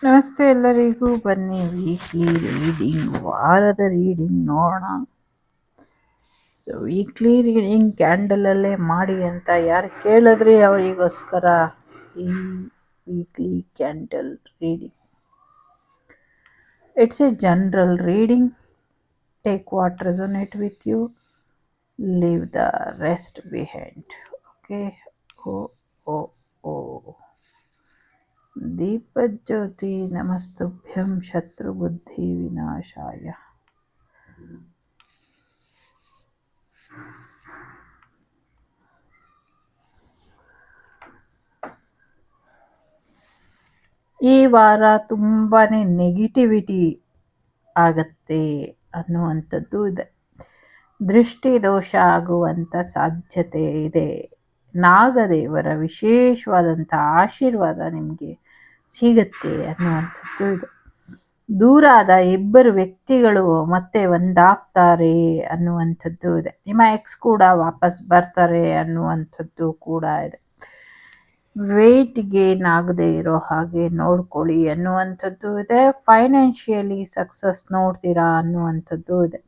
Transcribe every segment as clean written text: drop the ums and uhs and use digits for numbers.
ನಮಸ್ತೆ ಎಲ್ಲರಿಗೂ. ಬನ್ನಿ ವೀಕ್ಲಿ ರೀಡಿಂಗ್, ವಾರದ ರೀಡಿಂಗ್ ನೋಡೋಣ. ವೀಕ್ಲಿ ರೀಡಿಂಗ್ ಕ್ಯಾಂಡಲಲ್ಲೇ ಮಾಡಿ ಅಂತ ಯಾರು ಕೇಳಿದ್ರಿ ಅವರಿಗೋಸ್ಕರ ಈ weekly candle reading. It's a general reading. Take what resonate with you, leave the rest behind. Okay. ಓ ಓ ದೀಪಜ್ಯೋತಿ ನಮಸ್ತುಭ್ಯಂ ಶತ್ರುಬುದ್ಧಿ ವಿನಾಶಾಯ. ಈ ವಾರ ತುಂಬಾನೇ ನೆಗೆಟಿವಿಟಿ ಆಗತ್ತೆ ಅನ್ನುವಂಥದ್ದು ಇದೆ. ದೃಷ್ಟಿ ದೋಷ ಆಗುವಂಥ ಸಾಧ್ಯತೆ ಇದೆ. ನಾಗದೇವರ ವಿಶೇಷವಾದಂಥ ಆಶೀರ್ವಾದ ನಿಮಗೆ ಸಿಗತ್ತೆ ಅನ್ನುವಂಥದ್ದು ಇದೆ. ದೂರಾದ ಇಬ್ಬರು ವ್ಯಕ್ತಿಗಳು ಮತ್ತೆ ಒಂದಾಗ್ತಾರೆ ಅನ್ನುವಂಥದ್ದು ಇದೆ. ನಿಮ್ಮ ಎಕ್ಸ್ ಕೂಡ ವಾಪಸ್ ಬರ್ತಾರೆ ಅನ್ನುವಂಥದ್ದು ಕೂಡ ಇದೆ. ವೆಯ್ಟ್ ಗೇನ್ ಆಗದೆ ಇರೋ ಹಾಗೆ ನೋಡ್ಕೊಳ್ಳಿ ಅನ್ನುವಂಥದ್ದು ಇದೆ. ಫೈನಾನ್ಷಿಯಲಿ ಸಕ್ಸಸ್ ನೋಡ್ತೀರಾ ಅನ್ನುವಂಥದ್ದು ಇದೆ.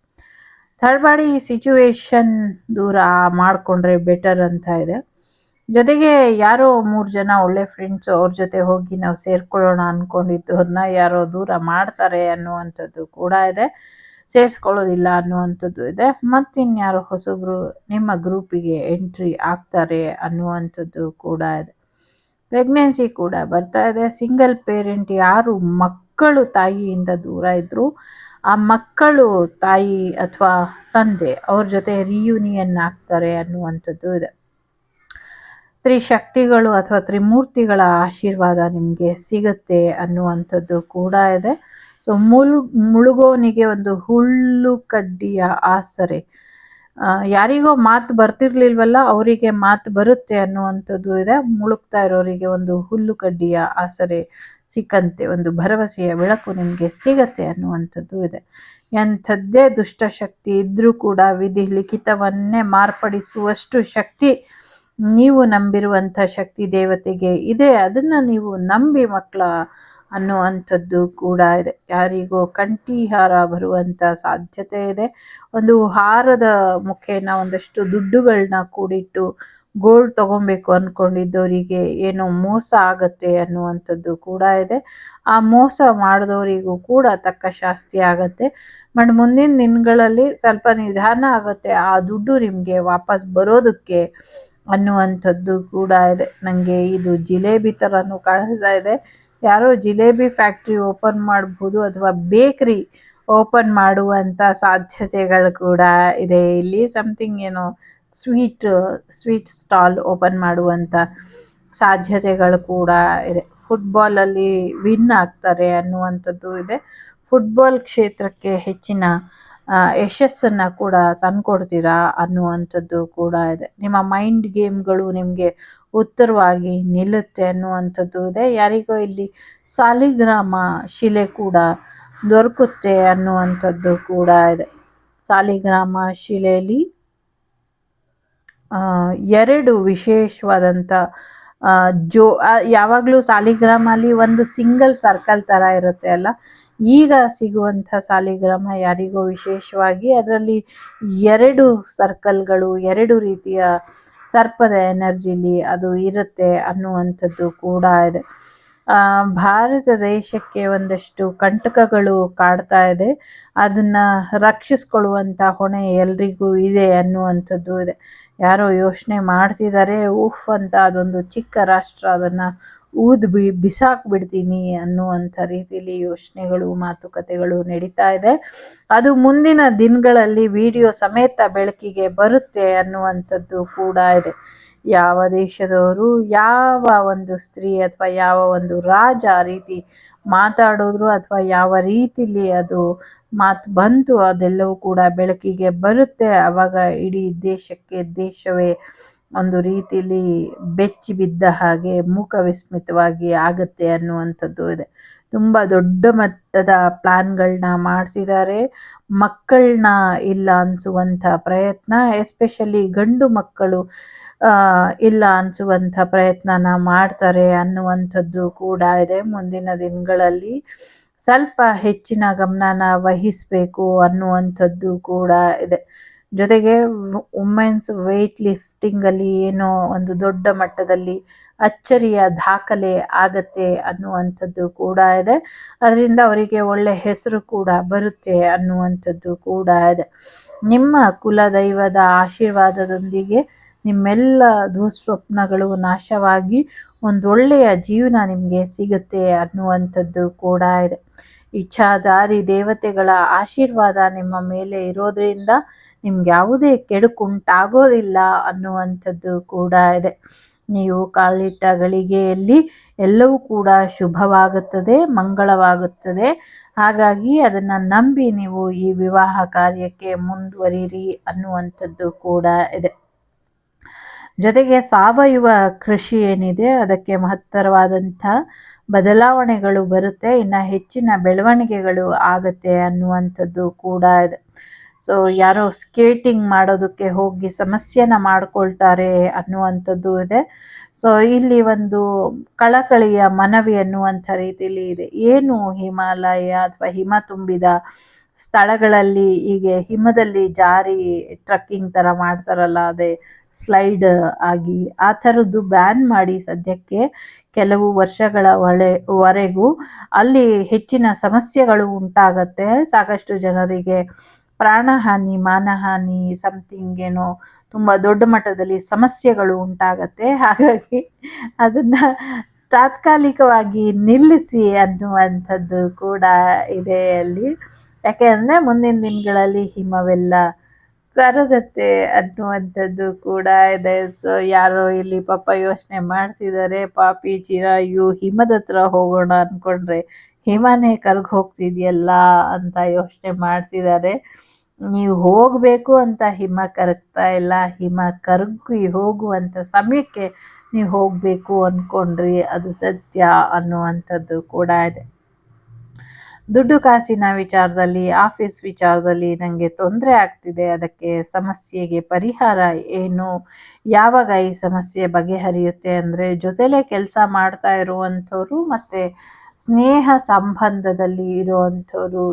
ಥರ್ಡ್ ಪಾರ್ಟಿ ಸಿಚುವೇಶನ್ ದೂರ ಮಾಡಿಕೊಂಡ್ರೆ ಬೆಟರ್ ಅಂತ ಇದೆ. ಜೊತೆಗೆ ಯಾರೋ 3 ಜನ ಒಳ್ಳೆ ಫ್ರೆಂಡ್ಸು, ಅವ್ರ ಜೊತೆ ಹೋಗಿ ನಾವು ಸೇರ್ಕೊಳ್ಳೋಣ ಅಂದ್ಕೊಂಡಿದ್ದವ್ರನ್ನ ಯಾರೋ ದೂರ ಮಾಡ್ತಾರೆ ಅನ್ನುವಂಥದ್ದು ಕೂಡ ಇದೆ. ಸೇರಿಸ್ಕೊಳ್ಳೋದಿಲ್ಲ ಅನ್ನುವಂಥದ್ದು ಇದೆ. ಮತ್ತಿನ್ಯಾರೋ ಹೊಸಬ್ರು ನಿಮ್ಮ ಗ್ರೂಪಿಗೆ ಎಂಟ್ರಿ ಆಗ್ತಾರೆ ಅನ್ನುವಂಥದ್ದು ಕೂಡ ಇದೆ. ಪ್ರೆಗ್ನೆನ್ಸಿ ಕೂಡ ಬರ್ತಾ ಇದೆ. ಸಿಂಗಲ್ ಪೇರೆಂಟ್ ಯಾರು ಮಕ್ಕಳು ತಾಯಿಯಿಂದ ದೂರ ಇದ್ದರು, ಆ ಮಕ್ಕಳು ತಾಯಿ ಅಥವಾ ತಂದೆ ಅವ್ರ ಜೊತೆ ರಿಯೂನಿಯನ್ ಆಗ್ತಾರೆ ಅನ್ನುವಂಥದ್ದು ಇದೆ. ತ್ರಿಶಕ್ತಿಗಳು ಅಥವಾ ತ್ರಿಮೂರ್ತಿಗಳ ಆಶೀರ್ವಾದ ನಿಮಗೆ ಸಿಗುತ್ತೆ ಅನ್ನುವಂಥದ್ದು ಕೂಡ ಇದೆ. ಸೊ ಮುಳುಗೋನಿಗೆ ಒಂದು ಹುಲ್ಲು ಕಡ್ಡಿಯ ಆಸರೆ. ಯಾರಿಗೋ ಮಾತು ಬರ್ತಿರ್ಲಿಲ್ವಲ್ಲ, ಅವರಿಗೆ ಮಾತು ಬರುತ್ತೆ ಅನ್ನುವಂಥದ್ದು ಇದೆ. ಮುಳುಗ್ತಾ ಇರೋರಿಗೆ ಒಂದು ಹುಲ್ಲು ಕಡ್ಡಿಯ ಆಸರೆ ಸಿಕ್ಕಂತೆ ಒಂದು ಭರವಸೆಯ ಬೆಳಕು ನಿಮಗೆ ಸಿಗತ್ತೆ ಅನ್ನುವಂಥದ್ದು ಇದೆ. ಎಂಥದ್ದೇ ದುಷ್ಟಶಕ್ತಿ ಇದ್ರೂ ಕೂಡ ವಿಧಿ ಲಿಖಿತವನ್ನೇ ಮಾರ್ಪಡಿಸುವಷ್ಟು ಶಕ್ತಿ ನೀವು ನಂಬಿರುವಂಥ ಶಕ್ತಿ ದೇವತೆಗೆ ಇದೆ. ಅದನ್ನು ನೀವು ನಂಬಿ ಮಕ್ಕಳ ಅನ್ನುವಂಥದ್ದು ಕೂಡ ಇದೆ. ಯಾರಿಗೋ ಕಂಠಿಹಾರ ಬರುವಂಥ ಸಾಧ್ಯತೆ ಇದೆ. ಒಂದು ಹಾರದ ಮುಖೇನ ಒಂದಷ್ಟು ದುಡ್ಡುಗಳನ್ನ ಕೂಡಿಟ್ಟು ಗೋಲ್ಡ್ ತಗೊಬೇಕು ಅಂದ್ಕೊಂಡಿದ್ದವರಿಗೆ ಏನೋ ಮೋಸ ಆಗತ್ತೆ ಅನ್ನುವಂಥದ್ದು ಕೂಡ ಇದೆ. ಆ ಮೋಸ ಮಾಡಿದವರಿಗೂ ಕೂಡ ತಕ್ಕ ಶಾಸ್ತಿ ಆಗತ್ತೆ. ಬಟ್ ಮುಂದಿನ ದಿನಗಳಲ್ಲಿ ಸ್ವಲ್ಪ ನಿಧಾನ ಆಗುತ್ತೆ ಆ ದುಡ್ಡು ನಿಮಗೆ ವಾಪಸ್ ಬರೋದಕ್ಕೆ ಅನ್ನುವಂಥದ್ದು ಕೂಡ ಇದೆ. ನನಗೆ ಇದು ಜಿಲೇಬಿ ಥರನೂ ಕಾಣಿಸ್ತಾ ಇದೆ. ಯಾರೋ ಜಿಲೇಬಿ ಫ್ಯಾಕ್ಟ್ರಿ ಓಪನ್ ಮಾಡ್ಬೋದು ಅಥವಾ ಬೇಕ್ರಿ ಓಪನ್ ಮಾಡುವಂಥ ಸಾಧ್ಯತೆಗಳು ಕೂಡ ಇದೆ. ಇಲ್ಲಿ ಸಮಥಿಂಗ್ ಏನೋ ಸ್ವೀಟ್ ಸ್ಟಾಲ್ ಓಪನ್ ಮಾಡುವಂಥ ಸಾಧ್ಯತೆಗಳು ಕೂಡ ಇದೆ. ಫುಟ್ಬಾಲಲ್ಲಿ ವಿನ್ ಆಗ್ತಾರೆ ಅನ್ನುವಂಥದ್ದು ಇದೆ. ಫುಟ್ಬಾಲ್ ಕ್ಷೇತ್ರಕ್ಕೆ ಹೆಚ್ಚಿನ ಯಶಸ್ಸನ್ನು ಕೂಡ ತಂದುಕೊಡ್ತೀರಾ ಅನ್ನುವಂಥದ್ದು ಕೂಡ ಇದೆ. ನಿಮ್ಮ ಮೈಂಡ್ ಗೇಮ್ಗಳು ನಿಮಗೆ ಉತ್ತರವಾಗಿ ನಿಲ್ಲುತ್ತೆ ಅನ್ನುವಂಥದ್ದು ಇದೆ. ಯಾರಿಗೋ ಇಲ್ಲಿ ಸಾಲಿಗ್ರಾಮ ಶಿಲೆ ಕೂಡ ದೊರಕುತ್ತೆ ಅನ್ನುವಂಥದ್ದು ಕೂಡ ಇದೆ. ಸಾಲಿಗ್ರಾಮ ಶಿಲೆಯಲ್ಲಿ 2 ವಿಶೇಷವಾದಂಥ ಯಾವಾಗಲೂ ಸಾಲಿಗ್ರಾಮಲ್ಲಿ ಒಂದು ಸಿಂಗಲ್ ಸರ್ಕಲ್ ಥರ ಇರುತ್ತೆ ಅಲ್ಲ, ಈಗ ಸಿಗುವಂಥ ಸಾಲಿಗ್ರಾಮ ಯಾರಿಗೋ ವಿಶೇಷವಾಗಿ ಅದರಲ್ಲಿ 2 ಸರ್ಕಲ್ಗಳು 2 ರೀತಿಯ ಸರ್ಪದ ಎನರ್ಜಿಲಿ ಅದು ಇರುತ್ತೆ ಅನ್ನುವಂಥದ್ದು ಕೂಡ ಇದೆ. ಭಾರತ ದೇಶಕ್ಕೆ ಒಂದಷ್ಟು ಕಂಟಕಗಳು ಕಾಡ್ತಾ ಇದೆ. ಅದನ್ನು ರಕ್ಷಿಸ್ಕೊಳ್ಳುವಂಥ ಹೊಣೆ ಎಲ್ರಿಗೂ ಇದೆ ಅನ್ನುವಂಥದ್ದು ಇದೆ. ಯಾರೋ ಯೋಚನೆ ಮಾಡ್ತಿದ್ದಾರೆ, ಉಫ್ ಅಂತ ಅದೊಂದು ಚಿಕ್ಕ ರಾಷ್ಟ್ರ ಅದನ್ನು ಬಿಸಾಕ್ಬಿಡ್ತೀನಿ ಅನ್ನುವಂಥ ರೀತಿಯಲ್ಲಿ ಯೋಚನೆಗಳು ಮಾತುಕತೆಗಳು ನಡೀತಾ ಇದೆ. ಅದು ಮುಂದಿನ ದಿನಗಳಲ್ಲಿ ವಿಡಿಯೋ ಸಮೇತ ಬೆಳಕಿಗೆ ಬರುತ್ತೆ ಅನ್ನುವಂಥದ್ದು ಕೂಡ ಇದೆ. ಯಾವ ದೇಶದವರು ಯಾವ ಒಂದು ಸ್ತ್ರೀ ಅಥವಾ ಯಾವ ಒಂದು ರಾಜ ಆ ರೀತಿ ಮಾತಾಡಿದ್ರು ಅಥವಾ ಯಾವ ರೀತಿಲಿ ಅದು ಮಾತು ಬಂತು ಅದೆಲ್ಲವೂ ಕೂಡ ಬೆಳಕಿಗೆ ಬರುತ್ತೆ. ಆವಾಗ ಇಡೀ ದೇಶವೇ ಒಂದು ರೀತಿಲಿ ಬೆಚ್ಚಿ ಬಿದ್ದ ಹಾಗೆ ಮೂಕ ವಿಸ್ಮಿತವಾಗಿ ಆಗುತ್ತೆ ಅನ್ನುವಂಥದ್ದು ಇದೆ. ತುಂಬ ದೊಡ್ಡ ಮಟ್ಟದ ಪ್ಲ್ಯಾನ್ಗಳನ್ನ ಮಾಡ್ತಿದ್ದಾರೆ. ಮಕ್ಕಳನ್ನ ಇಲ್ಲ ಅನಿಸುವಂಥ ಪ್ರಯತ್ನ, ಎಸ್ಪೆಷಲಿ ಗಂಡು ಮಕ್ಕಳು ಇಲ್ಲ ಅನಿಸುವಂಥ ಪ್ರಯತ್ನನ ಮಾಡ್ತಾರೆ ಅನ್ನುವಂಥದ್ದು ಕೂಡ ಇದೆ. ಮುಂದಿನ ದಿನಗಳಲ್ಲಿ ಸ್ವಲ್ಪ ಹೆಚ್ಚಿನ ಗಮನನ ವಹಿಸಬೇಕು ಅನ್ನುವಂಥದ್ದು ಕೂಡ ಇದೆ. ಜೊತೆಗೆ ವುಮೆನ್ಸ್ ವೆಯ್ಟ್ ಲಿಫ್ಟಿಂಗಲ್ಲಿ ಏನೋ ಒಂದು ದೊಡ್ಡ ಮಟ್ಟದಲ್ಲಿ ಅಚ್ಚರಿಯ ದಾಖಲೆ ಆಗತ್ತೆ ಅನ್ನುವಂಥದ್ದು ಕೂಡ ಇದೆ. ಅದರಿಂದ ಅವರಿಗೆ ಒಳ್ಳೆ ಹೆಸರು ಕೂಡ ಬರುತ್ತೆ ಅನ್ನುವಂಥದ್ದು ಕೂಡ ಇದೆ. ನಿಮ್ಮ ಕುಲದೈವದ ಆಶೀರ್ವಾದದೊಂದಿಗೆ ನಿಮ್ಮೆಲ್ಲ ದುಃಸ್ವಪ್ನಗಳು ನಾಶವಾಗಿ ಒಂದೊಳ್ಳೆಯ ಜೀವನ ನಿಮಗೆ ಸಿಗುತ್ತೆ ಅನ್ನುವಂಥದ್ದು ಕೂಡ ಇದೆ. ಇಚ್ಛಾಧಾರಿ ದೇವತೆಗಳ ಆಶೀರ್ವಾದ ನಿಮ್ಮ ಮೇಲೆ ಇರೋದ್ರಿಂದ ನಿಮ್ಗೆ ಯಾವುದೇ ಕೆಡುಕುಂಟಾಗೋದಿಲ್ಲ ಅನ್ನುವಂಥದ್ದು ಕೂಡ ಇದೆ. ನೀವು ಕಾಲಿಟ್ಟ ಗಳಿಗೆಯಲ್ಲಿ ಎಲ್ಲವೂ ಕೂಡ ಶುಭವಾಗುತ್ತದೆ, ಮಂಗಳವಾಗುತ್ತದೆ. ಹಾಗಾಗಿ ಅದನ್ನು ನಂಬಿ ನೀವು ಈ ವಿವಾಹ ಕಾರ್ಯಕ್ಕೆ ಮುಂದುವರಿಯಿರಿ ಅನ್ನುವಂಥದ್ದು ಕೂಡ ಇದೆ. ಜೊತೆಗೆ ಸಾವಯವ ಕೃಷಿ ಏನಿದೆ ಅದಕ್ಕೆ ಮಹತ್ತರವಾದಂಥ ಬದಲಾವಣೆಗಳು ಬರುತ್ತೆ, ಇನ್ನು ಹೆಚ್ಚಿನ ಬೆಳವಣಿಗೆಗಳು ಆಗುತ್ತೆ ಅನ್ನುವಂಥದ್ದು ಕೂಡ ಇದೆ. ಸೊ ಯಾರೋ ಸ್ಕೇಟಿಂಗ್ ಮಾಡೋದಕ್ಕೆ ಹೋಗಿ ಸಮಸ್ಯೆನ ಮಾಡ್ಕೊಳ್ತಾರೆ ಅನ್ನುವಂಥದ್ದು ಇದೆ. ಸೊ ಇಲ್ಲಿ ಒಂದು ಕಳಕಳಿಯ ಮನವಿ ಅನ್ನುವಂಥ ರೀತಿಯಲ್ಲಿ ಇದೆ. ಏನು ಹಿಮಾಲಯ ಅಥವಾ ಹಿಮ ತುಂಬಿದ ಸ್ಥಳಗಳಲ್ಲಿ ಹೀಗೆ ಹಿಮದಲ್ಲಿ ಜಾರಿ ಟ್ರಕ್ಕಿಂಗ್ ಥರ ಮಾಡ್ತಾರಲ್ಲ, ಅದೇ ಸ್ಲೈಡ್ ಆಗಿ ಆ ಥರದ್ದು ಬ್ಯಾನ್ ಮಾಡಿ ಸದ್ಯಕ್ಕೆ ಕೆಲವು ವರ್ಷಗಳ ವರೆಗೂ ಅಲ್ಲಿ ಹೆಚ್ಚಿನ ಸಮಸ್ಯೆಗಳು ಉಂಟಾಗತ್ತೆ. ಸಾಕಷ್ಟು ಜನರಿಗೆ ಪ್ರಾಣಹಾನಿ, ಮಾನಹಾನಿ, ಸಮಥಿಂಗ್ ಏನೋ ತುಂಬ ದೊಡ್ಡ ಮಟ್ಟದಲ್ಲಿ ಸಮಸ್ಯೆಗಳು ಉಂಟಾಗತ್ತೆ. ಹಾಗಾಗಿ ಅದನ್ನು ತಾತ್ಕಾಲಿಕವಾಗಿ ನಿಲ್ಲಿಸಿ ಅನ್ನುವಂಥದ್ದು ಕೂಡ ಇದೆ ಅಲ್ಲಿ. ಯಾಕೆ ಅಂದರೆ ಮುಂದಿನ ದಿನಗಳಲ್ಲಿ ಹಿಮವೆಲ್ಲ ಕರಗತ್ತೆ ಅನ್ನುವಂಥದ್ದು ಕೂಡ ಇದೆ. ಸೊ ಯಾರೋ ಇಲ್ಲಿ ಪಾಪ ಯೋಚನೆ ಮಾಡ್ತಿದ್ದಾರೆ, ಪಾಪಿ ಚಿರಾಯು ಹಿಮದ ಹತ್ರ ಹೋಗೋಣ ಅಂದ್ಕೊಂಡ್ರೆ ಹಿಮನೇ ಕರ್ಗಿ ಹೋಗ್ತಿದೆಯಲ್ಲ ಅಂತ ಯೋಚನೆ ಮಾಡ್ತಿದ್ದಾರೆ. ನೀವು ಹೋಗಬೇಕು ಅಂತ ಹಿಮ ಕರಗ್ತಾ ಇಲ್ಲ, ಹಿಮ ಕರಗಿ ಹೋಗುವಂಥ ಸಮಯಕ್ಕೆ ನೀವು ಹೋಗಬೇಕು ಅಂದ್ಕೊಂಡ್ರಿ ಅದು ಸತ್ಯ ಅನ್ನುವಂಥದ್ದು ಕೂಡ ಇದೆ. ದುಡ್ಡು ಕಾಸಿನ ವಿಚಾರದಲ್ಲಿ, ಆಫೀಸ್ ವಿಚಾರದಲ್ಲಿ ನನಗೆ ತೊಂದರೆ ಆಗ್ತಿದೆ, ಅದಕ್ಕೆ ಸಮಸ್ಯೆಗೆ ಪರಿಹಾರ ಏನು, ಯಾವಾಗ ಈ ಸಮಸ್ಯೆ ಬಗೆಹರಿಯುತ್ತೆ ಅಂದರೆ ಜೊತೆಲೇ ಕೆಲಸ ಮಾಡ್ತಾ ಇರುವಂಥವ್ರು ಮತ್ತು ಸ್ನೇಹ ಸಂಬಂಧದಲ್ಲಿ ಇರುವಂಥವ್ರು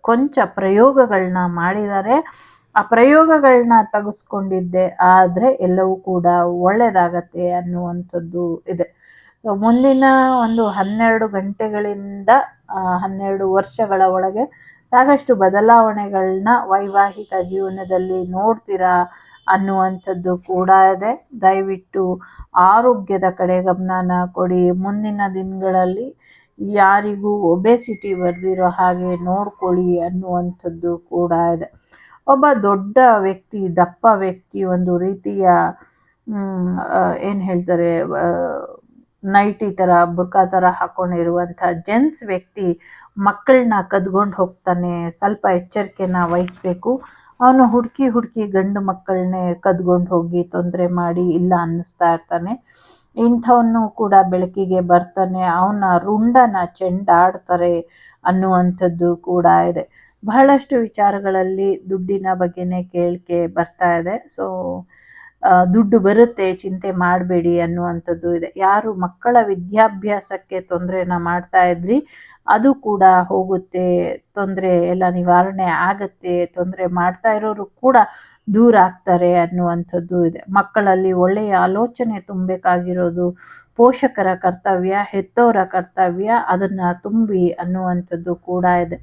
ಕೊಂಚ ಪ್ರಯೋಗಗಳನ್ನ ಮಾಡಿದ್ದಾರೆ. ಆ ಪ್ರಯೋಗಗಳನ್ನ ತೆಗೆಸ್ಕೊಂಡಿದ್ದೆ ಆದರೆ ಎಲ್ಲವೂ ಕೂಡ ಒಳ್ಳೆಯದಾಗತ್ತೆ ಅನ್ನುವಂಥದ್ದು ಇದೆ. ಮುಂದಿನ ಒಂದು 12 ಗಂಟೆಗಳಿಂದ 12 ವರ್ಷಗಳ ಒಳಗೆ ಸಾಕಷ್ಟು ಬದಲಾವಣೆಗಳನ್ನ ವೈವಾಹಿಕ ಜೀವನದಲ್ಲಿ ನೋಡ್ತೀರಾ ಅನ್ನುವಂಥದ್ದು ಕೂಡ ಇದೆ. ದಯವಿಟ್ಟು ಆರೋಗ್ಯದ ಕಡೆ ಗಮನನ ಕೊಡಿ. ಮುಂದಿನ ದಿನಗಳಲ್ಲಿ ಯಾರಿಗೂ ಒಬೆಸಿಟಿ ಬರ್ದಿರೋ ಹಾಗೆ ನೋಡ್ಕೊಳ್ಳಿ ಅನ್ನುವಂಥದ್ದು ಕೂಡ ಇದೆ. ಒಬ್ಬ ದೊಡ್ಡ ವ್ಯಕ್ತಿ, ದಪ್ಪ ವ್ಯಕ್ತಿ, ಒಂದು ರೀತಿಯ ಏನು ಹೇಳ್ತಾರೆ, ನೈಟಿ ಥರ ಬುರ್ಕಾ ಥರ ಹಾಕ್ಕೊಂಡಿರುವಂಥ ಜೆಂಟ್ಸ್ ವ್ಯಕ್ತಿ ಮಕ್ಕಳನ್ನ ಕದ್ಕೊಂಡು ಹೋಗ್ತಾನೆ. ಸ್ವಲ್ಪ ಎಚ್ಚರಿಕೆನ ವಹಿಸಬೇಕು. ಅವನು ಹುಡುಕಿ ಗಂಡು ಮಕ್ಕಳನ್ನೇ ಕದ್ಕೊಂಡು ಹೋಗಿ ತೊಂದರೆ ಮಾಡಿ ಇಲ್ಲ ಅನ್ನಿಸ್ತಾ ಇರ್ತಾನೆ. ಇಂಥವನ್ನು ಕೂಡ ಬೆಳಕಿಗೆ ಬರ್ತಾನೆ, ಅವನ ರುಂಡನ ಚೆಂಡಾಡ್ತಾರೆ ಅನ್ನುವಂಥದ್ದು ಕೂಡ ಇದೆ. ಬಹಳಷ್ಟು ವಿಚಾರಗಳಲ್ಲಿ ದುಡ್ಡಿನ ಬಗ್ಗೆನೇ ಕೇಳಿಕೆ ಬರ್ತಾ ಇದೆ. ಸೊ ದುಡ್ಡು ಬರುತ್ತೆ, ಚಿಂತೆ ಮಾಡಬೇಡಿ ಅನ್ನುವಂಥದ್ದು ಇದೆ. ಯಾರು ಮಕ್ಕಳ ವಿದ್ಯಾಭ್ಯಾಸಕ್ಕೆ ತೊಂದರೆನ ಮಾಡ್ತಾ ಇದ್ರಿ ಅದು ಕೂಡ ಹೋಗುತ್ತೆ, ತೊಂದರೆ ಎಲ್ಲ ನಿವಾರಣೆ ಆಗತ್ತೆ, ತೊಂದರೆ ಮಾಡ್ತಾ ಇರೋರು ಕೂಡ ದೂರ ಆಗ್ತಾರೆ ಅನ್ನುವಂಥದ್ದು ಇದೆ. ಮಕ್ಕಳಲ್ಲಿ ಒಳ್ಳೆಯ ಆಲೋಚನೆ ತುಂಬಬೇಕಾಗಿರೋದು ಪೋಷಕರ ಕರ್ತವ್ಯ, ಹೆತ್ತವರ ಕರ್ತವ್ಯ, ಅದನ್ನು ತುಂಬಿ ಅನ್ನುವಂಥದ್ದು ಕೂಡ ಇದೆ.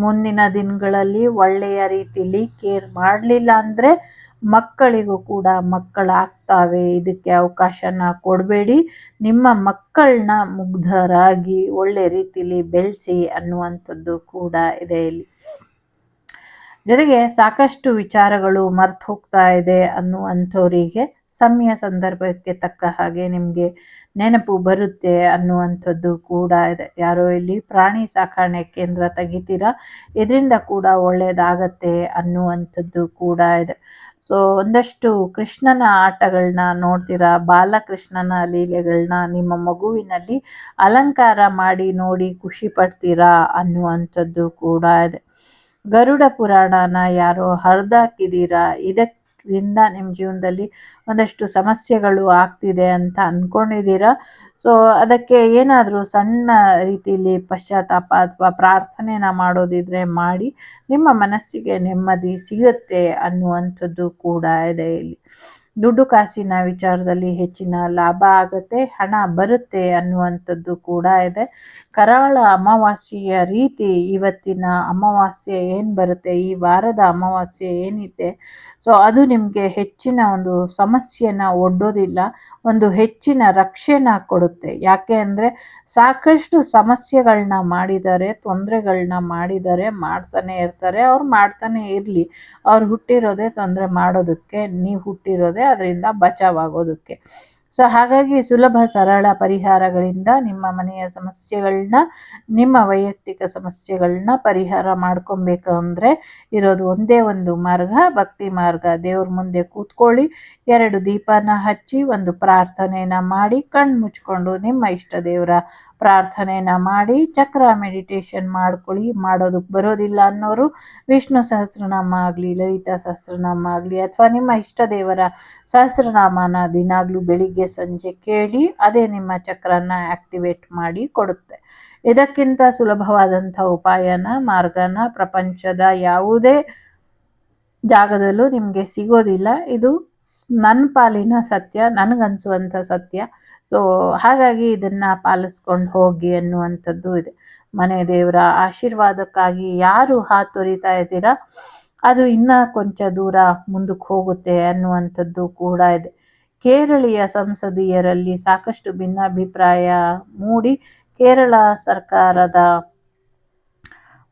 ಮುಂದಿನ ದಿನಗಳಲ್ಲಿ ಒಳ್ಳೆಯ ರೀತಿಯಲ್ಲಿ ಕೇರ್ ಮಾಡಲಿಲ್ಲ ಅಂದರೆ ಮಕ್ಕಳಿಗೂ ಕೂಡ ಮಕ್ಕಳಾಗ್ತಾವೆ. ಇದಕ್ಕೆ ಅವಕಾಶನ ಕೊಡಬೇಡಿ. ನಿಮ್ಮ ಮಕ್ಕಳನ್ನ ಮುಗ್ಧರಾಗಿ ಒಳ್ಳೆ ರೀತಿಯಲ್ಲಿ ಬೆಳೆಸಿ ಅನ್ನುವಂಥದ್ದು ಕೂಡ ಇದೆ ಇಲ್ಲಿ. ಜೊತೆಗೆ ಸಾಕಷ್ಟು ವಿಚಾರಗಳು ಮರ್ತು ಹೋಗ್ತಾ ಇದೆ ಅನ್ನುವಂಥವರಿಗೆ ಸಮಯ ಸಂದರ್ಭಕ್ಕೆ ತಕ್ಕ ಹಾಗೆ ನಿಮಗೆ ನೆನಪು ಬರುತ್ತೆ ಅನ್ನುವಂಥದ್ದು ಕೂಡ ಇದೆ. ಯಾರೋ ಇಲ್ಲಿ ಪ್ರಾಣಿ ಸಾಕಾಣೆ ಕೇಂದ್ರ ತೆಗಿತೀರಾ, ಇದರಿಂದ ಕೂಡ ಒಳ್ಳೆಯದಾಗತ್ತೆ ಅನ್ನುವಂಥದ್ದು ಕೂಡ ಇದೆ. ಸೊ ಒಂದಷ್ಟು ಕೃಷ್ಣನ ಆಟಗಳನ್ನ ನೋಡ್ತೀರಾ, ಬಾಲಕೃಷ್ಣನ ಲೀಲೆಗಳನ್ನ ನಿಮ್ಮ ಮಗುವಿನಲ್ಲಿ ಅಲಂಕಾರ ಮಾಡಿ ನೋಡಿ ಖುಷಿ ಪಡ್ತೀರಾ ಅನ್ನುವಂಥದ್ದು ಕೂಡ ಇದೆ. ಗರುಡ ಪುರಾಣನ ಯಾರೋ ಹರಿದಾಕಿದ್ದೀರಾ, ಇದಕ್ಕೆ ದಿನದಿಂದ ನಿಮ್ಮ ಜೀವನದಲ್ಲಿ ಒಂದಷ್ಟು ಸಮಸ್ಯೆಗಳು ಆಗ್ತಿದೆ ಅಂತ ಅಂದ್ಕೊಂಡಿದ್ದೀರಾ. ಸೊ ಅದಕ್ಕೆ ಏನಾದರೂ ಸಣ್ಣ ರೀತಿಯಲ್ಲಿ ಪಶ್ಚಾತ್ತಾಪ ಅಥವಾ ಪ್ರಾರ್ಥನೆನ ಮಾಡೋದಿದ್ರೆ ಮಾಡಿ, ನಿಮ್ಮ ಮನಸ್ಸಿಗೆ ನೆಮ್ಮದಿ ಸಿಗುತ್ತೆ ಅನ್ನುವಂಥದ್ದು ಕೂಡ ಇದೆ ಇಲ್ಲಿ. ದುಡ್ಡು ಕಾಸಿನ ವಿಚಾರದಲ್ಲಿ ಹೆಚ್ಚಿನ ಲಾಭ ಆಗುತ್ತೆ, ಹಣ ಬರುತ್ತೆ ಅನ್ನುವಂಥದ್ದು ಕೂಡ ಇದೆ. ಕರಾಳ ಅಮಾವಾಸ್ಯೆಯ ರೀತಿ ಇವತ್ತಿನ ಅಮಾವಾಸ್ಯೆ ಏನು ಬರುತ್ತೆ, ಈ ವಾರದ ಅಮಾವಾಸ್ಯೆ ಏನಿದೆ, ಸೊ ಅದು ನಿಮಗೆ ಹೆಚ್ಚಿನ ಒಂದು ಸಮಸ್ಯೆನ ಒಡ್ಡೋದಿಲ್ಲ, ಒಂದು ಹೆಚ್ಚಿನ ರಕ್ಷೆನ ಕೊಡುತ್ತೆ. ಯಾಕೆ ಅಂದರೆ ಸಾಕಷ್ಟು ಸಮಸ್ಯೆಗಳನ್ನ ಮಾಡಿದ್ದಾರೆ, ತೊಂದರೆಗಳನ್ನ ಮಾಡಿದ್ದಾರೆ, ಮಾಡ್ತಾನೆ ಇರ್ತಾರೆ. ಅವ್ರು ಮಾಡ್ತಾನೆ ಇರಲಿ, ಅವ್ರು ಹುಟ್ಟಿರೋದೇ ತೊಂದರೆ ಮಾಡೋದಕ್ಕೆ, ನೀವು ಹುಟ್ಟಿರೋದೇ ಅದರಿಂದ ಬಚಾವಾಗೋದಕ್ಕೆ. ಸೊ ಹಾಗಾಗಿ ಸುಲಭ ಸರಳ ಪರಿಹಾರಗಳಿಂದ ನಿಮ್ಮ ಮನೆಯ ಸಮಸ್ಯೆಗಳನ್ನ, ನಿಮ್ಮ ವೈಯಕ್ತಿಕ ಸಮಸ್ಯೆಗಳನ್ನ ಪರಿಹಾರ ಮಾಡ್ಕೊಬೇಕು ಅಂದರೆ ಇರೋದು ಒಂದೇ ಒಂದು ಮಾರ್ಗ, ಭಕ್ತಿ ಮಾರ್ಗ. ದೇವ್ರ ಮುಂದೆ ಕೂತ್ಕೊಳ್ಳಿ, 2 ದೀಪನ ಹಚ್ಚಿ ಒಂದು ಪ್ರಾರ್ಥನೆನ ಮಾಡಿ, ಕಣ್ಣು ಮುಚ್ಕೊಂಡು ನಿಮ್ಮ ಇಷ್ಟ ದೇವರ ಪ್ರಾರ್ಥನೆನ ಮಾಡಿ, ಚಕ್ರ ಮೆಡಿಟೇಷನ್ ಮಾಡ್ಕೊಳ್ಳಿ. ಮಾಡೋದಕ್ಕೆ ಬರೋದಿಲ್ಲ ಅನ್ನೋರು ವಿಷ್ಣು ಸಹಸ್ರನಾಮ ಆಗಲಿ, ಲಲಿತಾ ಸಹಸ್ರನಾಮ ಆಗಲಿ, ಅಥವಾ ನಿಮ್ಮ ಇಷ್ಟ ದೇವರ ಸಹಸ್ರನಾಮನ ದಿನಾಗ್ಲೂ ಬೆಳಿಗ್ಗೆ ಸಂಜೆ ಕೇಳಿ, ಅದೇ ನಿಮ್ಮ ಚಕ್ರನ ಆಕ್ಟಿವೇಟ್ ಮಾಡಿ ಕೊಡುತ್ತೆ. ಇದಕ್ಕಿಂತ ಸುಲಭವಾದಂಥ ಉಪಾಯನ, ಮಾರ್ಗನ ಪ್ರಪಂಚದ ಯಾವುದೇ ಜಾಗದಲ್ಲೂ ನಿಮಗೆ ಸಿಗೋದಿಲ್ಲ. ಇದು ನನ್ನ ಪಾಲಿನ ಸತ್ಯ, ನನಗನ್ಸುವಂಥ ಸತ್ಯ. ಸೊ ಹಾಗಾಗಿ ಇದನ್ನು ಪಾಲಿಸ್ಕೊಂಡು ಹೋಗಿ ಅನ್ನುವಂಥದ್ದು ಇದೆ. ಮನೆ ದೇವರ ಆಶೀರ್ವಾದಕ್ಕಾಗಿ ಯಾರು ಹಾತೊರಿತಾ ಇದ್ದೀರಾ, ಅದು ಇನ್ನೂ ಕೊಂಚ ದೂರ ಮುಂದಕ್ಕೆ ಹೋಗುತ್ತೆ ಅನ್ನುವಂಥದ್ದು ಕೂಡ ಇದೆ. ಕೇರಳೀಯ ಸಂಸದೀಯರಲ್ಲಿ ಸಾಕಷ್ಟು ಭಿನ್ನಾಭಿಪ್ರಾಯ ಮೂಡಿ ಕೇರಳ ಸರ್ಕಾರದ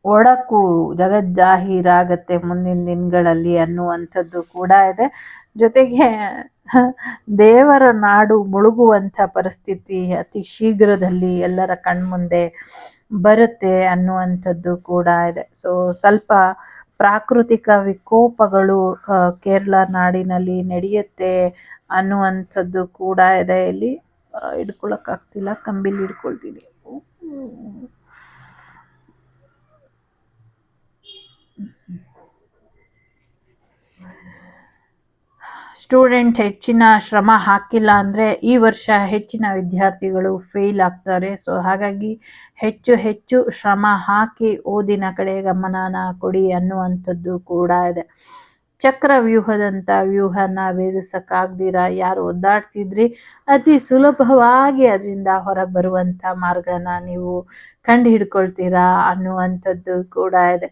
ಒಡಕು ಜಗಜ್ಜಾಹೀರಾಗತ್ತೆ ಮುಂದಿನ ದಿನಗಳಲ್ಲಿ ಅನ್ನುವಂಥದ್ದು ಕೂಡ ಇದೆ. ಜೊತೆಗೆ ದೇವರ ನಾಡು ಮುಳುಗುವಂಥ ಪರಿಸ್ಥಿತಿ ಅತಿ ಶೀಘ್ರದಲ್ಲಿ ಎಲ್ಲರ ಕಣ್ಮುಂದೆ ಬರುತ್ತೆ ಅನ್ನುವಂಥದ್ದು ಕೂಡ ಇದೆ. ಸೊ ಸ್ವಲ್ಪ ಪ್ರಾಕೃತಿಕ ವಿಕೋಪಗಳು ಕೇರಳ ನಾಡಿನಲ್ಲಿ ನಡೆಯುತ್ತೆ ಅನ್ನುವಂಥದ್ದು ಕೂಡ ಇದೆ. ಇಲ್ಲಿ ಹಿಡ್ಕೊಳಕ್ಕಾಗ್ತಿಲ್ಲ, ಕಂಬಿಲಿ ಹಿಡ್ಕೊಳ್ತೀನಿ. ಸ್ಟೂಡೆಂಟ್ ಹೆಚ್ಚಿನ ಶ್ರಮ ಹಾಕಿಲ್ಲ ಅಂದರೆ ಈ ವರ್ಷ ಹೆಚ್ಚಿನ ವಿದ್ಯಾರ್ಥಿಗಳು ಫೇಲ್ ಆಗ್ತಾರೆ. ಸೊ ಹಾಗಾಗಿ ಹೆಚ್ಚು ಹೆಚ್ಚು ಶ್ರಮ ಹಾಕಿ ಓದಿನ ಕಡೆ ಗಮನನ ಕೊಡಿ ಅನ್ನುವಂಥದ್ದು ಕೂಡ ಇದೆ. ಚಕ್ರವ್ಯೂಹದಂಥ ವ್ಯೂಹನ ಭೇದಿಸಕ್ಕಾಗ್ದಿರ ಯಾರು ಒದ್ದಾಡ್ತಿದ್ರಿ, ಅತಿ ಸುಲಭವಾಗಿ ಅದರಿಂದ ಹೊರಗೆ ಬರುವಂಥ ಮಾರ್ಗನ ನೀವು ಕಂಡು ಹಿಡ್ಕೊಳ್ತೀರಾ ಅನ್ನುವಂಥದ್ದು ಕೂಡ ಇದೆ.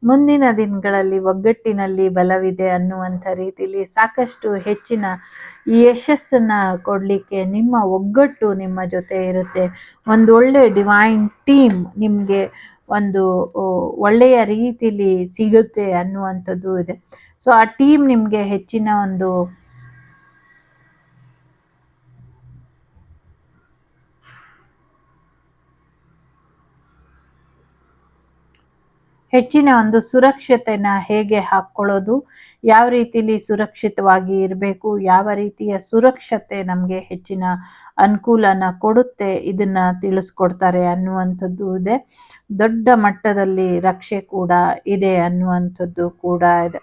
ಮುಂದಿನ ದಿನಗಳಲ್ಲಿ ಒಗ್ಗಟ್ಟಿನಲ್ಲಿ ಬಲವಿದೆ ಅನ್ನುವಂಥ ರೀತಿಯಲ್ಲಿ ಸಾಕಷ್ಟು ಹೆಚ್ಚಿನ ಯಶಸ್ಸನ್ನು ಕೊಡಲಿಕ್ಕೆ ನಿಮ್ಮ ಒಗ್ಗಟ್ಟು ನಿಮ್ಮ ಜೊತೆ ಇರುತ್ತೆ. ಒಂದು ಒಳ್ಳೆ ಡಿವೈನ್ ಟೀಮ್ ನಿಮಗೆ ಒಂದು ಒಳ್ಳೆಯ ರೀತಿಯಲ್ಲಿ ಸಿಗುತ್ತೆ ಅನ್ನುವಂಥದ್ದು ಇದೆ. ಸೊ ಆ ಟೀಮ್ ನಿಮಗೆ ಹೆಚ್ಚಿನ ಒಂದು ಸುರಕ್ಷತೆನ ಹೇಗೆ ಹಾಕ್ಕೊಳ್ಳೋದು, ಯಾವ ರೀತಿಲಿ ಸುರಕ್ಷಿತವಾಗಿ ಇರಬೇಕು, ಯಾವ ರೀತಿಯ ಸುರಕ್ಷತೆ ನಮಗೆ ಹೆಚ್ಚಿನ ಅನುಕೂಲನ ಕೊಡುತ್ತೆ, ಇದನ್ನು ತಿಳಿಸ್ಕೊಡ್ತಾರೆ ಅನ್ನುವಂಥದ್ದು ಇದೆ. ದೊಡ್ಡ ಮಟ್ಟದಲ್ಲಿ ರಕ್ಷೆ ಕೂಡ ಇದೆ ಅನ್ನುವಂಥದ್ದು ಕೂಡ ಇದೆ.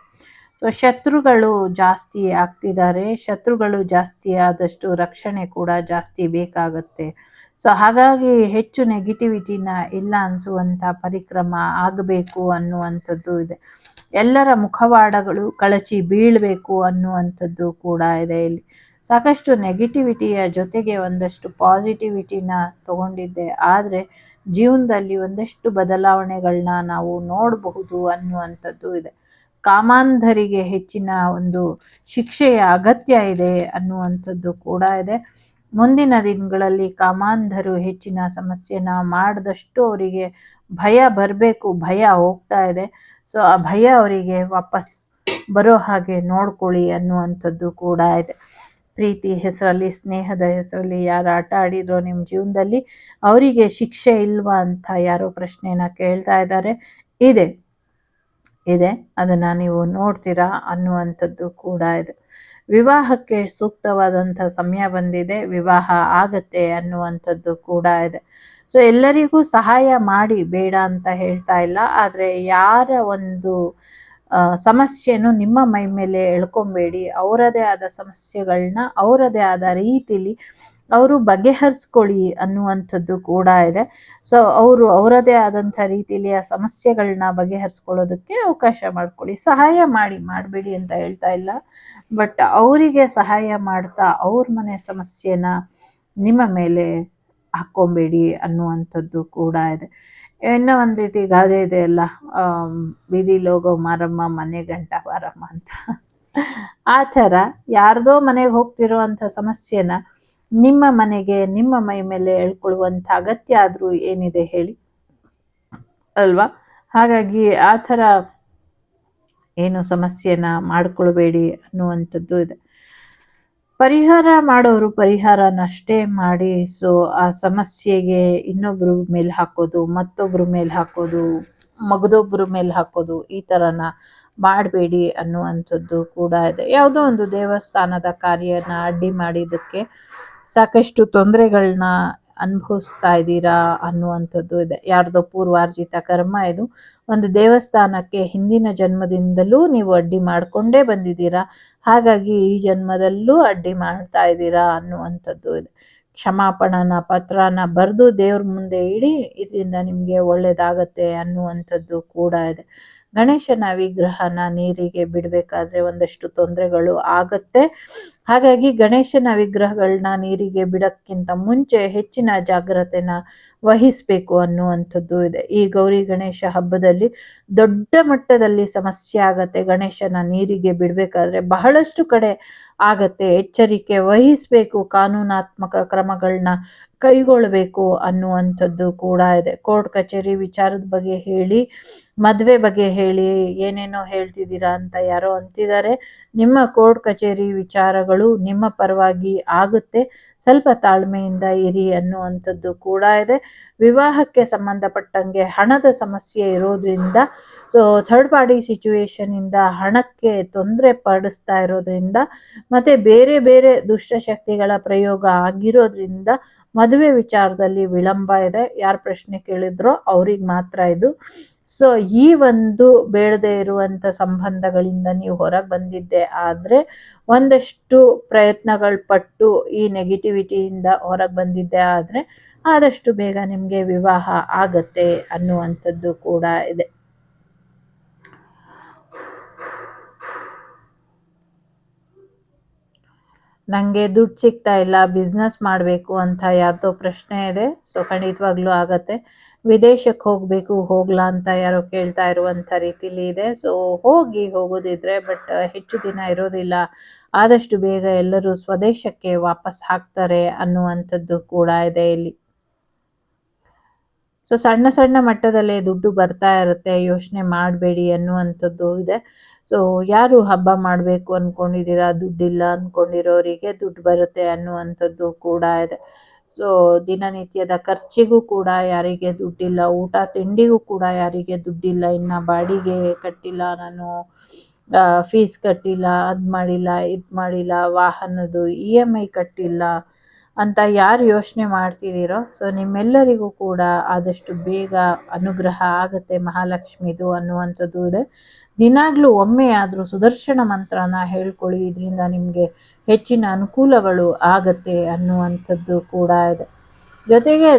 ಸೊ ಶತ್ರುಗಳು ಜಾಸ್ತಿ ಆಗ್ತಿದ್ದಾರೆ, ಶತ್ರುಗಳು ಜಾಸ್ತಿ ಆದಷ್ಟು ರಕ್ಷಣೆ ಕೂಡ ಜಾಸ್ತಿ ಬೇಕಾಗುತ್ತೆ. ಸೊ ಹಾಗಾಗಿ ಹೆಚ್ಚು ನೆಗೆಟಿವಿಟಿನ ಇಲ್ಲ ಅನಿಸುವಂಥ ಪರಿಕ್ರಮ ಆಗಬೇಕು ಅನ್ನುವಂಥದ್ದು ಇದೆ. ಎಲ್ಲರ ಮುಖವಾಡಗಳು ಕಳಚಿ ಬೀಳಬೇಕು ಅನ್ನುವಂಥದ್ದು ಕೂಡ ಇದೆ. ಇಲ್ಲಿ ಸಾಕಷ್ಟು ನೆಗೆಟಿವಿಟಿಯ ಜೊತೆಗೆ ಒಂದಷ್ಟು ಪಾಸಿಟಿವಿಟಿನ ತಗೊಂಡಿದ್ದೆ, ಆದರೆ ಜೀವನದಲ್ಲಿ ಒಂದಷ್ಟು ಬದಲಾವಣೆಗಳನ್ನ ನಾವು ನೋಡಬಹುದು ಅನ್ನುವಂಥದ್ದು ಇದೆ. ಕಾಮಾಂಧರಿಗೆ ಹೆಚ್ಚಿನ ಒಂದು ಶಿಕ್ಷೆಯ ಅಗತ್ಯ ಇದೆ ಅನ್ನುವಂಥದ್ದು ಕೂಡ ಇದೆ. ಮುಂದಿನ ದಿನಗಳಲ್ಲಿ ಕಾಮಾಂಧರು ಹೆಚ್ಚಿನ ಸಮಸ್ಯೆನ ಮಾಡಿದಷ್ಟು ಅವರಿಗೆ ಭಯ ಬರಬೇಕು, ಭಯ ಹೋಗ್ತಾ ಇದೆ. ಸೊ ಆ ಭಯ ಅವರಿಗೆ ವಾಪಸ್ ಬರೋ ಹಾಗೆ ನೋಡ್ಕೊಳ್ಳಿ ಅನ್ನುವಂಥದ್ದು ಕೂಡ ಇದೆ. ಪ್ರೀತಿ ಹೆಸರಲ್ಲಿ, ಸ್ನೇಹದ ಹೆಸರಲ್ಲಿ ಯಾರು ಆಟ ಆಡಿದ್ರೋ ನಿಮ್ಮ ಜೀವನದಲ್ಲಿ, ಅವರಿಗೆ ಶಿಕ್ಷೆ ಇಲ್ವಾ ಅಂತ ಯಾರೋ ಪ್ರಶ್ನೆನ ಕೇಳ್ತಾ ಇದ್ದಾರೆ. ಇದೆ, ಅದನ್ನು ನೀವು ನೋಡ್ತೀರಾ ಅನ್ನುವಂಥದ್ದು ಕೂಡ ಇದೆ. ವಿವಾಹಕ್ಕೆ ಸೂಕ್ತವಾದಂಥ ಸಮಯ ಬಂದಿದೆ, ವಿವಾಹ ಆಗತ್ತೆ ಅನ್ನುವಂಥದ್ದು ಕೂಡ ಇದೆ. ಸೊ ಎಲ್ಲರಿಗೂ ಸಹಾಯ ಮಾಡಿ, ಬೇಡ ಅಂತ ಹೇಳ್ತಾ ಇಲ್ಲ, ಆದರೆ ಯಾರ ಒಂದು ಸಮಸ್ಯೆಯನ್ನು ನಿಮ್ಮ ಮೈ ಮೇಲೆ ಎಳ್ಕೊಬೇಡಿ. ಅವರದೇ ಆದ ಸಮಸ್ಯೆಗಳನ್ನ ಅವರದೇ ಆದ ರೀತಿಲಿ ಅವರು ಬಗೆಹರಿಸ್ಕೊಳ್ಳಿ ಅನ್ನುವಂಥದ್ದು ಕೂಡ ಇದೆ. ಸೊ ಅವರು ಅವರದೇ ಆದಂಥ ರೀತಿಯಲ್ಲಿ ಆ ಸಮಸ್ಯೆಗಳನ್ನ ಬಗೆಹರಿಸ್ಕೊಳ್ಳೋದಕ್ಕೆ ಅವಕಾಶ ಮಾಡ್ಕೊಳ್ಳಿ. ಸಹಾಯ ಮಾಡಬೇಡಿ ಅಂತ ಹೇಳ್ತಾ ಇಲ್ಲ, ಬಟ್ ಅವರಿಗೆ ಸಹಾಯ ಮಾಡ್ತಾ ಅವ್ರ ಮನೆ ಸಮಸ್ಯೆನ ನಿಮ್ಮ ಮೇಲೆ ಹಾಕ್ಕೊಬೇಡಿ ಅನ್ನುವಂಥದ್ದು ಕೂಡ ಇದೆ. ಇನ್ನೂ ಒಂದು ರೀತಿ ಗಾದೆ ಇದೆ ಅಲ್ಲ, ಬೀದಿಲಿ ಹೋಗೋ ಮಾರಮ್ಮ ಮನೆ ಗಂಟ ಬಾರಮ್ಮ ಅಂತ. ಆ ಥರ ಯಾರ್ದೋ ಮನೆಗೆ ಹೋಗ್ತಿರೋ ಅಂಥ ಸಮಸ್ಯೆನ ನಿಮ್ಮ ಮನೆಗೆ ನಿಮ್ಮ ಮೈ ಮೇಲೆ ಎಳ್ಕೊಳ್ಳುವಂಥ ಅಗತ್ಯ ಆದರೂ ಏನಿದೆ ಹೇಳಿ ಅಲ್ವಾ? ಹಾಗಾಗಿ ಆ ಥರ ಏನು ಸಮಸ್ಯೆನ ಮಾಡ್ಕೊಳ್ಬೇಡಿ ಅನ್ನುವಂಥದ್ದು ಇದೆ. ಪರಿಹಾರ ಮಾಡೋರು ಪರಿಹಾರನಷ್ಟೇ ಮಾಡಿ, ಸೊ ಆ ಸಮಸ್ಯೆಗೆ ಇನ್ನೊಬ್ರ ಮೇಲೆ ಹಾಕೋದು, ಮತ್ತೊಬ್ರ ಮೇಲೆ ಹಾಕೋದು, ಮಗದೊಬ್ರ ಮೇಲೆ ಹಾಕೋದು, ಈ ಥರನ ಮಾಡಬೇಡಿ ಅನ್ನುವಂಥದ್ದು ಕೂಡ ಇದೆ. ಯಾವುದೋ ಒಂದು ದೇವಸ್ಥಾನದ ಕಾರ್ಯನ ಅಡ್ಡಿ ಮಾಡಿದ್ದಕ್ಕೆ ಸಾಕಷ್ಟು ತೊಂದರೆಗಳನ್ನ ಅನುಭವಿಸ್ತಾ ಇದ್ದೀರಾ ಅನ್ನುವಂಥದ್ದು ಇದೆ. ಯಾರ್ದೋ ಪೂರ್ವಾರ್ಜಿತ ಕರ್ಮ ಇದು. ಒಂದು ದೇವಸ್ಥಾನಕ್ಕೆ ಹಿಂದಿನ ಜನ್ಮದಿಂದಲೂ ನೀವು ಅಡ್ಡಿ ಮಾಡಿಕೊಂಡೇ ಬಂದಿದ್ದೀರಾ, ಹಾಗಾಗಿ ಈ ಜನ್ಮದಲ್ಲೂ ಅಡ್ಡಿ ಮಾಡ್ತಾ ಇದ್ದೀರಾ ಅನ್ನುವಂಥದ್ದು ಇದೆ. ಕ್ಷಮಾಪಣನ ಪತ್ರನ ಬರೆದು ದೇವ್ರ ಮುಂದೆ ಇಡಿ, ಇದರಿಂದ ನಿಮಗೆ ಒಳ್ಳೇದಾಗತ್ತೆ ಅನ್ನುವಂಥದ್ದು ಕೂಡ ಇದೆ. ಗಣೇಶನ ವಿಗ್ರಹನ ನೀರಿಗೆ ಬಿಡಬೇಕಾದ್ರೆ ಒಂದಷ್ಟು ತೊಂದರೆಗಳು ಆಗತ್ತೆ. ಹಾಗಾಗಿ ಗಣೇಶನ ವಿಗ್ರಹಗಳನ್ನ ನೀರಿಗೆ ಬಿಡೋಕ್ಕಿಂತ ಮುಂಚೆ ಹೆಚ್ಚಿನ ಜಾಗ್ರತೆನ ವಹಿಸಬೇಕು ಅನ್ನುವಂಥದ್ದು ಇದೆ. ಈ ಗೌರಿ ಗಣೇಶ ಹಬ್ಬದಲ್ಲಿ ದೊಡ್ಡ ಮಟ್ಟದಲ್ಲಿ ಸಮಸ್ಯೆ ಆಗತ್ತೆ. ಗಣೇಶನ ನೀರಿಗೆ ಬಿಡಬೇಕಾದ್ರೆ ಬಹಳಷ್ಟು ಕಡೆ ಆಗತ್ತೆ. ಎಚ್ಚರಿಕೆ ವಹಿಸಬೇಕು, ಕಾನೂನಾತ್ಮಕ ಕ್ರಮಗಳನ್ನ ಕೈಗೊಳ್ಳಬೇಕು ಅನ್ನುವಂಥದ್ದು ಕೂಡ ಇದೆ. ಕೋರ್ಟ್ ಕಚೇರಿ ವಿಚಾರದ ಬಗ್ಗೆ ಹೇಳಿ, ಮದುವೆ ಬಗ್ಗೆ ಹೇಳಿ, ಏನೇನೋ ಹೇಳ್ತಿದ್ದೀರಾ ಅಂತ ಯಾರೋ ಅಂತಿದ್ದಾರೆ. ನಿಮ್ಮ ಕೋರ್ಟ್ ಕಚೇರಿ ವಿಚಾರಗಳು ನಿಮ್ಮ ಪರವಾಗಿ ಆಗುತ್ತೆ, ಸ್ವಲ್ಪ ತಾಳ್ಮೆಯಿಂದ ಇರಿ ಅನ್ನುವಂಥದ್ದು ಕೂಡ ಇದೆ. ವಿವಾಹಕ್ಕೆ ಸಂಬಂಧಪಟ್ಟಂಗೆ ಹಣದ ಸಮಸ್ಯೆ ಇರೋದ್ರಿಂದ, ಸೊ ಥರ್ಡ್ ಪಾರ್ಟಿ ಸಿಚುವೇಶನಿಂದ ಹಣಕ್ಕೆ ತೊಂದರೆ ಪಡಿಸ್ತಾ ಇರೋದ್ರಿಂದ, ಮತ್ತು ಬೇರೆ ಬೇರೆ ದುಷ್ಟಶಕ್ತಿಗಳ ಪ್ರಯೋಗ ಆಗಿರೋದ್ರಿಂದ ಮದುವೆ ವಿಚಾರದಲ್ಲಿ ವಿಳಂಬ ಇದೆ. ಯಾರು ಪ್ರಶ್ನೆ ಕೇಳಿದ್ರೋ ಅವ್ರಿಗೆ ಮಾತ್ರ ಇದು. ಸೊ ಈ ಒಂದು ಬೇಡದೇ ಇರುವಂಥ ಸಂಬಂಧಗಳಿಂದ ನೀವು ಹೊರಗೆ ಬಂದಿದ್ದೆ ಆದರೆ, ಒಂದಷ್ಟು ಪ್ರಯತ್ನಗಳು ಪಟ್ಟು ಈ ನೆಗೆಟಿವಿಟಿಯಿಂದ ಹೊರಗೆ ಬಂದಿದ್ದೆ ಆದರೆ ಆದಷ್ಟು ಬೇಗ ನಿಮಗೆ ವಿವಾಹ ಆಗತ್ತೆ ಅನ್ನುವಂಥದ್ದು ಕೂಡ ಇದೆ. ನನಗೆ ದುಡ್ಡು ಸಿಗ್ತಾ ಇಲ್ಲ, ಬಿಸ್ನೆಸ್ ಮಾಡಬೇಕು ಅಂತ ಯಾರ್ದೋ ಪ್ರಶ್ನೆ ಇದೆ. ಸೊ ಖಂಡಿತವಾಗ್ಲೂ ಆಗತ್ತೆ. ವಿದೇಶಕ್ಕೆ ಹೋಗಬೇಕು, ಹೋಗ್ಲಾ ಅಂತ ಯಾರೋ ಕೇಳ್ತಾ ಇರುವಂಥ ರೀತಿಲಿ ಇದೆ. ಸೊ ಹೋಗೋದಿದ್ರೆ, ಬಟ್ ಹೆಚ್ಚು ದಿನ ಇರೋದಿಲ್ಲ. ಆದಷ್ಟು ಬೇಗ ಎಲ್ಲರೂ ಸ್ವದೇಶಕ್ಕೆ ವಾಪಸ್ ಹಾಕ್ತಾರೆ ಅನ್ನುವಂಥದ್ದು ಕೂಡ ಇದೆ ಇಲ್ಲಿ. ಸೊ ಸಣ್ಣ ಸಣ್ಣ ಮಟ್ಟದಲ್ಲೇ ದುಡ್ಡು ಬರ್ತಾ ಇರುತ್ತೆ, ಯೋಚನೆ ಮಾಡಬೇಡಿ ಅನ್ನುವಂಥದ್ದು ಇದೆ. ಸೊ ಯಾರು ಹಬ್ಬ ಮಾಡಬೇಕು ಅಂದ್ಕೊಂಡಿದ್ದೀರಾ, ದುಡ್ಡಿಲ್ಲ ಅಂದ್ಕೊಂಡಿರೋರಿಗೆ ದುಡ್ಡು ಬರುತ್ತೆ ಅನ್ನುವಂಥದ್ದು ಕೂಡ ಇದೆ. ಸೊ ದಿನನಿತ್ಯದ ಖರ್ಚಿಗೂ ಕೂಡ ಯಾರಿಗೆ ದುಡ್ಡಿಲ್ಲ, ಊಟ ತಿಂಡಿಗೂ ಕೂಡ ಯಾರಿಗೆ ದುಡ್ಡಿಲ್ಲ, ಇನ್ನು ಬಾಡಿಗೆ ಕಟ್ಟಿಲ್ಲ, ನಾನು ಫೀಸ್ ಕಟ್ಟಿಲ್ಲ, ಅದು ಮಾಡಿಲ್ಲ, ಇದು ಮಾಡಿಲ್ಲ, ವಾಹನದ್ದು EMI ಕಟ್ಟಿಲ್ಲ ಅಂತ ಯಾರು ಯೋಚನೆ ಮಾಡ್ತಿದ್ದೀರೋ, ಸೊ ನಿಮ್ಮೆಲ್ಲರಿಗೂ ಕೂಡ ಆದಷ್ಟು ಬೇಗ ಅನುಗ್ರಹ ಆಗುತ್ತೆ ಮಹಾಲಕ್ಷ್ಮಿದು ಅನ್ನುವಂಥದ್ದು ಇದೆ. ದಿನಾಗ್ಲೂ ಒಮ್ಮೆ ಆದರೂ ಸುದರ್ಶನ ಮಂತ್ರನ ಹೇಳ್ಕೊಳ್ಳಿ, ಇದರಿಂದ ನಿಮಗೆ ಹೆಚ್ಚಿನ ಅನುಕೂಲಗಳು ಆಗತ್ತೆ ಅನ್ನುವಂಥದ್ದು ಕೂಡ ಇದೆ. ಜೊತೆಗೆ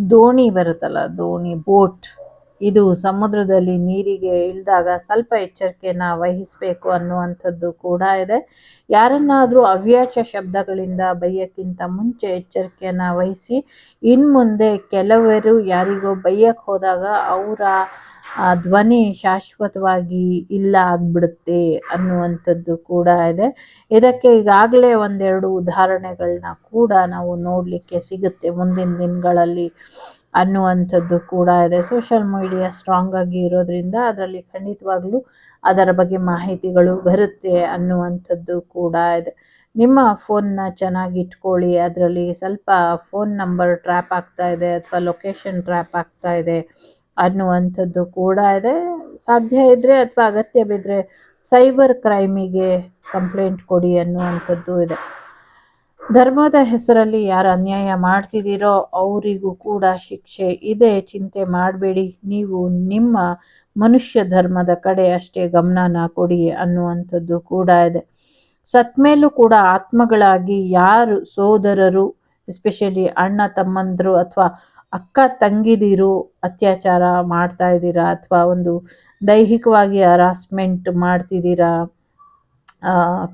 ದೋಣಿ ಬರುತ್ತಲ್ಲ, ಬೋಟ್, ಇದು ಸಮುದ್ರದಲ್ಲಿ ನೀರಿಗೆ ಇಳಿದಾಗ ಸ್ವಲ್ಪ ಎಚ್ಚರಿಕೆನ ವಹಿಸಬೇಕು ಅನ್ನುವಂಥದ್ದು ಕೂಡ ಇದೆ. ಯಾರನ್ನಾದರೂ ಅವ್ಯಾಚ ಶಬ್ದಗಳಿಂದ ಬೈಯಕ್ಕಿಂತ ಮುಂಚೆ ಎಚ್ಚರಿಕೆಯನ್ನು ವಹಿಸಿ. ಇನ್ಮುಂದೆ ಕೆಲವರು ಯಾರಿಗೋ ಬೈಯಕ್ಕೆ ಹೋದಾಗ ಅವರ ಧ್ವನಿ ಶಾಶ್ವತವಾಗಿ ಇಲ್ಲ ಆಗ್ಬಿಡುತ್ತೆ ಅನ್ನುವಂಥದ್ದು ಕೂಡ ಇದೆ. ಇದಕ್ಕೆ ಈಗಾಗಲೇ ಒಂದೆರಡು ಉದಾಹರಣೆಗಳನ್ನ ಕೂಡ ನಾವು ನೋಡಲಿಕ್ಕೆ ಸಿಗುತ್ತೆ ಮುಂದಿನ ದಿನಗಳಲ್ಲಿ ಅನ್ನುವಂಥದ್ದು ಕೂಡ ಇದೆ. ಸೋಷಿಯಲ್ ಮೀಡಿಯಾ ಸ್ಟ್ರಾಂಗ್ ಆಗಿ ಇರೋದ್ರಿಂದ ಅದರಲ್ಲಿ ಖಂಡಿತವಾಗ್ಲೂ ಅದರ ಬಗ್ಗೆ ಮಾಹಿತಿಗಳು ಬರುತ್ತೆ ಅನ್ನುವಂಥದ್ದು ಕೂಡ ಇದೆ. ನಿಮ್ಮ ಫೋನ್ನ ಚೆನ್ನಾಗಿ ಇಟ್ಕೊಳ್ಳಿ, ಅದರಲ್ಲಿ ಸ್ವಲ್ಪ ಫೋನ್ ನಂಬರ್ ಟ್ರ್ಯಾಪ್ ಆಗ್ತಾ ಇದೆ ಅಥವಾ ಲೊಕೇಶನ್ ಟ್ರ್ಯಾಪ್ ಆಗ್ತಾ ಇದೆ ಅನ್ನುವಂಥದ್ದು ಕೂಡ ಇದೆ. ಸಾಧ್ಯ ಇದ್ದರೆ ಅಥವಾ ಅಗತ್ಯ ಬಿದ್ದರೆ ಸೈಬರ್ ಕ್ರೈಮಿಗೆ ಕಂಪ್ಲೇಂಟ್ ಕೊಡಿ ಅನ್ನುವಂಥದ್ದು ಇದೆ. ಧರ್ಮದ ಹೆಸರಲ್ಲಿ ಯಾರು ಅನ್ಯಾಯ ಮಾಡ್ತಿದ್ದೀರೋ ಅವರಿಗೂ ಕೂಡ ಶಿಕ್ಷೆ ಇದೆ, ಚಿಂತೆ ಮಾಡಬೇಡಿ, ನೀವು ನಿಮ್ಮ ಮನುಷ್ಯ ಧರ್ಮದ ಕಡೆ ಅಷ್ಟೇ ಗಮನನ ಕೊಡಿ ಅನ್ನುವಂಥದ್ದು ಕೂಡ ಇದೆ. ಸತ್ಮೇಲೂ ಕೂಡ ಆತ್ಮಗಳಾಗಿ ಯಾರು ಸೋದರರು, ಎಸ್ಪೆಷಲಿ ಅಣ್ಣ ತಮ್ಮಂದ್ರು ಅಥವಾ ಅಕ್ಕ ತಂಗಿದಿರು ಅತ್ಯಾಚಾರ ಮಾಡ್ತಾ ಇದ್ದೀರಾ ಅಥವಾ ಒಂದು ದೈಹಿಕವಾಗಿ ಹರಾಸ್ಮೆಂಟ್ ಮಾಡ್ತಿದ್ದೀರಾ,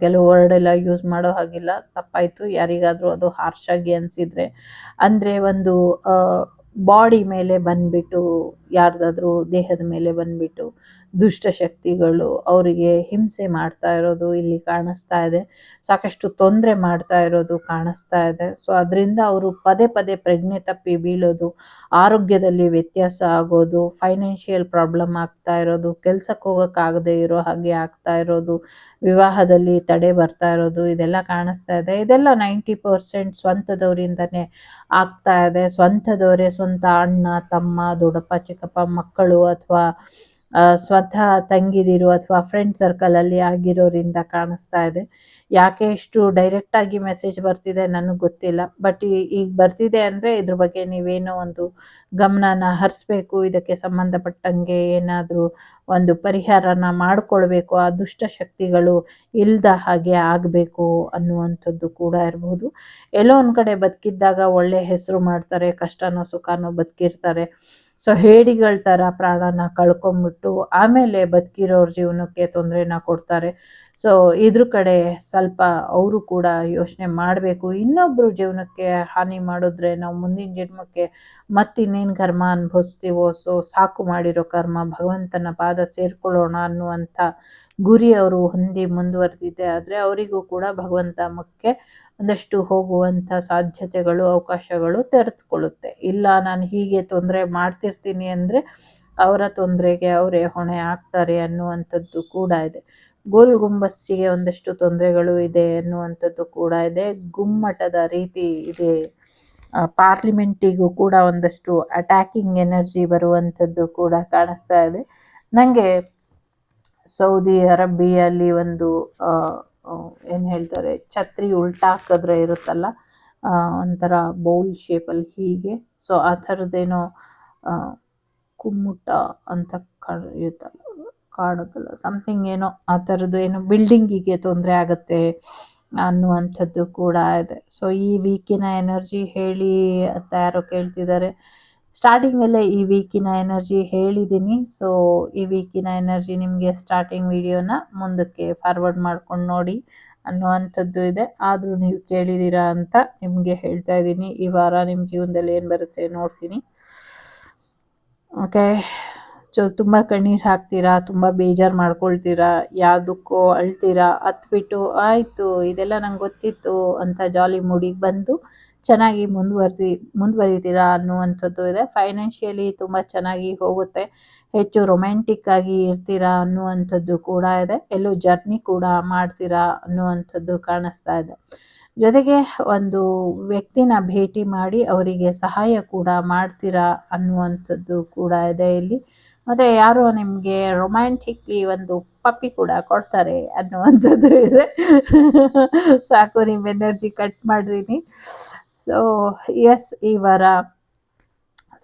ಕೆಲವು ವರ್ಡ್ ಎಲ್ಲ ಯೂಸ್ ಮಾಡೋ ಹಾಗಿಲ್ಲ, ತಪ್ಪಾಯಿತು, ಯಾರಿಗಾದರೂ ಅದು ಹಾರ್ಶ್ ಆಗಿ ಅನಿಸಿದರೆ. ಅಂದರೆ ಒಂದು ಬಾಡಿ ಮೇಲೆ ಬಂದ್ಬಿಟ್ಟು, ಯಾರ್ದಾದ್ರೂ ದೇಹದ ಮೇಲೆ ಬಂದ್ಬಿಟ್ಟು ದುಷ್ಟಶಕ್ತಿಗಳು ಅವರಿಗೆ ಹಿಂಸೆ ಮಾಡ್ತಾ ಇರೋದು ಇಲ್ಲಿ ಕಾಣಿಸ್ತಾ ಇದೆ, ಸಾಕಷ್ಟು ತೊಂದರೆ ಮಾಡ್ತಾ ಇರೋದು ಕಾಣಿಸ್ತಾ ಇದೆ. ಸೊ ಅದರಿಂದ ಅವರು ಪದೇ ಪದೇ ಪ್ರಜ್ಞೆ ತಪ್ಪಿ ಬೀಳೋದು, ಆರೋಗ್ಯದಲ್ಲಿ ವ್ಯತ್ಯಾಸ ಆಗೋದು, ಫೈನಾನ್ಷಿಯಲ್ ಪ್ರಾಬ್ಲಮ್ ಆಗ್ತಾ ಇರೋದು, ಕೆಲ್ಸಕ್ಕೆ ಹೋಗೋಕ್ಕಾಗದೇ ಇರೋ ಹಾಗೆ ಆಗ್ತಾ ಇರೋದು, ವಿವಾಹದಲ್ಲಿ ತಡೆ ಬರ್ತಾ ಇರೋದು, ಇದೆಲ್ಲ ಕಾಣಿಸ್ತಾ ಇದೆ. ಇದೆಲ್ಲ 90% ಸ್ವಂತದವರಿಂದನೇ ಆಗ್ತಾ ಇದೆ. ಸ್ವಂತದವರೇ, ಸ್ವಂತ ಅಣ್ಣ ತಮ್ಮ ದೊಡ್ಡಪ್ಪ ಚಿಕ್ಕಪ್ಪ ಮಕ್ಕಳು ಅಥವಾ ಸ್ವತಃ ತಂಗಿದಿರು ಅಥವಾ ಫ್ರೆಂಡ್ ಸರ್ಕಲಲ್ಲಿ ಆಗಿರೋರಿಂದ ಕಾಣಿಸ್ತಾ ಇದೆ. ಯಾಕೆ ಇಷ್ಟು ಡೈರೆಕ್ಟಾಗಿ ಮೆಸೇಜ್ ಬರ್ತಿದೆ ನನಗೆ ಗೊತ್ತಿಲ್ಲ, ಬಟ್ ಈಗ ಬರ್ತಿದೆ ಅಂದರೆ ಇದ್ರ ಬಗ್ಗೆ ನೀವೇನೋ ಒಂದು ಗಮನನ ಹರಿಸ್ಬೇಕು, ಇದಕ್ಕೆ ಸಂಬಂಧಪಟ್ಟಂಗೆ ಏನಾದರೂ ಒಂದು ಪರಿಹಾರನ ಮಾಡಿಕೊಳ್ಬೇಕು, ಆ ದುಷ್ಟಶಕ್ತಿಗಳು ಇಲ್ದ ಹಾಗೆ ಆಗಬೇಕು ಅನ್ನುವಂಥದ್ದು ಕೂಡ ಇರಬಹುದು. ಎಲ್ಲೋ ಒಂದು ಕಡೆ ಬದುಕಿದ್ದಾಗ ಒಳ್ಳೆ ಹೆಸರು ಮಾಡ್ತಾರೆ, ಕಷ್ಟನೋ ಸುಖನೋ ಬದುಕಿರ್ತಾರೆ. ಸೊ ಹೇಡಿಗಳ ಥರ ಪ್ರಾಣನ ಕಳ್ಕೊಂಬಿಟ್ಟು ಆಮೇಲೆ ಬದುಕಿರೋರ ಜೀವನಕ್ಕೆ ತೊಂದರೆನ ಕೊಡ್ತಾರೆ. ಸೊ ಇದ್ರ ಕಡೆ ಸ್ವಲ್ಪ ಅವರು ಕೂಡ ಯೋಚನೆ ಮಾಡಬೇಕು. ಇನ್ನೊಬ್ಬರು ಜೀವನಕ್ಕೆ ಹಾನಿ ಮಾಡಿದ್ರೆ ನಾವು ಮುಂದಿನ ಜನ್ಮಕ್ಕೆ ಮತ್ತಿನ್ನೇನು ಕರ್ಮ ಅನುಭವಿಸ್ತೀವೋ, ಸೊ ಸಾಕು ಮಾಡಿರೋ ಕರ್ಮ, ಭಗವಂತನ ಪಾದ ಸೇರ್ಕೊಳ್ಳೋಣ ಅನ್ನುವಂಥ ಗುರಿ ಅವರು ಹೊಂದಿ ಮುಂದುವರೆದಿದೆ ಆದರೆ ಅವರಿಗೂ ಕೂಡ ಭಗವಂತ ಮುಖ್ಯ ಒಂದಷ್ಟು ಹೋಗುವಂಥ ಸಾಧ್ಯತೆಗಳು, ಅವಕಾಶಗಳು ತೆರೆದುಕೊಳ್ಳುತ್ತೆ. ಇಲ್ಲ ನಾನು ಹೀಗೆ ತೊಂದರೆ ಮಾಡ್ತಿರ್ತೀನಿ ಅಂದರೆ ಅವರ ತೊಂದರೆಗೆ ಅವರೇ ಹೊಣೆ ಆಗ್ತಾರೆ ಅನ್ನುವಂಥದ್ದು ಕೂಡ ಇದೆ. ಗೋಲ್ ಗುಂಬಸ್ಸಿಗೆ ಒಂದಷ್ಟು ತೊಂದರೆಗಳು ಇದೆ ಅನ್ನುವಂಥದ್ದು ಕೂಡ ಇದೆ. ಗುಮ್ಮಟದ ರೀತಿ ಇದೆ. ಪಾರ್ಲಿಮೆಂಟಿಗೂ ಕೂಡ ಒಂದಷ್ಟು ಅಟ್ಯಾಕಿಂಗ್ ಎನರ್ಜಿ ಬರುವಂಥದ್ದು ಕೂಡ ಕಾಣಿಸ್ತಾ ಇದೆ. ನನಗೆ ಸೌದಿ ಅರಬಿಯಲ್ಲಿ ಒಂದು ಏನು ಹೇಳ್ತಾರೆ, ಛತ್ರಿ ಉಲ್ಟಾ ಹಾಕಿದ್ರೆ ಇರುತ್ತಲ್ಲ, ಒಂಥರ ಬೌಲ್ ಶೇಪಲ್ಲಿ ಹೀಗೆ, ಸೊ ಆ ಥರದ್ದೇನೋ ಕುಮ್ಮುಟ ಅಂತ ಕಾಣುತ್ತಲ್ಲ, ಸಮಥಿಂಗ್ ಏನೋ ಆ ಥರದ್ದು ಏನೋ ಬಿಲ್ಡಿಂಗಿಗೆ ತೊಂದರೆ ಆಗುತ್ತೆ ಅನ್ನುವಂಥದ್ದು ಕೂಡ ಇದೆ. ಸೊ ಈ ವೀಕಿನ ಎನರ್ಜಿ ಹೇಳಿ ಅಂತ ಯಾರೋ ಕೇಳ್ತಿದ್ದಾರೆ. ಸ್ಟಾರ್ಟಿಂಗಲ್ಲೇ ಈ ವೀಕಿನ ಎನರ್ಜಿ ಹೇಳಿದ್ದೀನಿ. ಸೊ ಈ ವೀಕಿನ ಎನರ್ಜಿ ನಿಮಗೆ ಸ್ಟಾರ್ಟಿಂಗ್ ವಿಡಿಯೋನ ಮುಂದಕ್ಕೆ ಫಾರ್ವರ್ಡ್ ಮಾಡ್ಕೊಂಡು ನೋಡಿ ಅನ್ನುವಂಥದ್ದು ಇದೆ. ಆದರೂ ನೀವು ಕೇಳಿದ್ದೀರಾ ಅಂತ ನಿಮಗೆ ಹೇಳ್ತಾ ಇದ್ದೀನಿ. ಈ ವಾರ ನಿಮ್ಮ ಜೀವನದಲ್ಲಿ ಏನು ಬರುತ್ತೆ ನೋಡ್ತೀನಿ. ಓಕೆ, ಸೊ ತುಂಬ ಕಣ್ಣೀರು ಹಾಕ್ತೀರಾ, ತುಂಬ ಬೇಜಾರು ಮಾಡ್ಕೊಳ್ತೀರಾ, ಯಾವುದಕ್ಕೋ ಅಳ್ತೀರಾ, ಹತ್ಬಿಟ್ಟು ಆಯಿತು ಇದೆಲ್ಲ ನಂಗೆ ಗೊತ್ತಿತ್ತು ಅಂತ ಜಾಲಿ ಮೂಡಿಗೆ ಬಂದು ಚೆನ್ನಾಗಿ ಮುಂದುವರಿತೀರಾ ಅನ್ನುವಂಥದ್ದು ಇದೆ. ಫೈನಾನ್ಷಿಯಲಿ ತುಂಬ ಚೆನ್ನಾಗಿ ಹೋಗುತ್ತೆ, ಹೆಚ್ಚು ರೊಮ್ಯಾಂಟಿಕ್ ಆಗಿ ಇರ್ತೀರಾ ಅನ್ನುವಂಥದ್ದು ಕೂಡ ಇದೆ. ಎಲ್ಲೋ ಜರ್ನಿ ಕೂಡ ಮಾಡ್ತೀರಾ ಅನ್ನುವಂಥದ್ದು ಕಾಣಿಸ್ತಾ ಇದೆ. ಜೊತೆಗೆ ಒಂದು ವ್ಯಕ್ತಿನ ಭೇಟಿ ಮಾಡಿ ಅವರಿಗೆ ಸಹಾಯ ಕೂಡ ಮಾಡ್ತೀರಾ ಅನ್ನುವಂಥದ್ದು ಕೂಡ ಇದೆ ಇಲ್ಲಿ. ಮತ್ತು ಯಾರೋ ನಿಮಗೆ ರೊಮ್ಯಾಂಟಿಕ್ಲಿ ಒಂದು ಪಪ್ಪಿ ಕೂಡ ಕೊಡ್ತಾರೆ ಅನ್ನುವಂಥದ್ದು ಇದೆ. ಸಾಕು, ನಿಮ್ಮ ಎನರ್ಜಿ ಕಟ್ ಮಾಡಿದ್ದೀನಿ. ಸೊ ಎಸ್, ಈ ವಾರ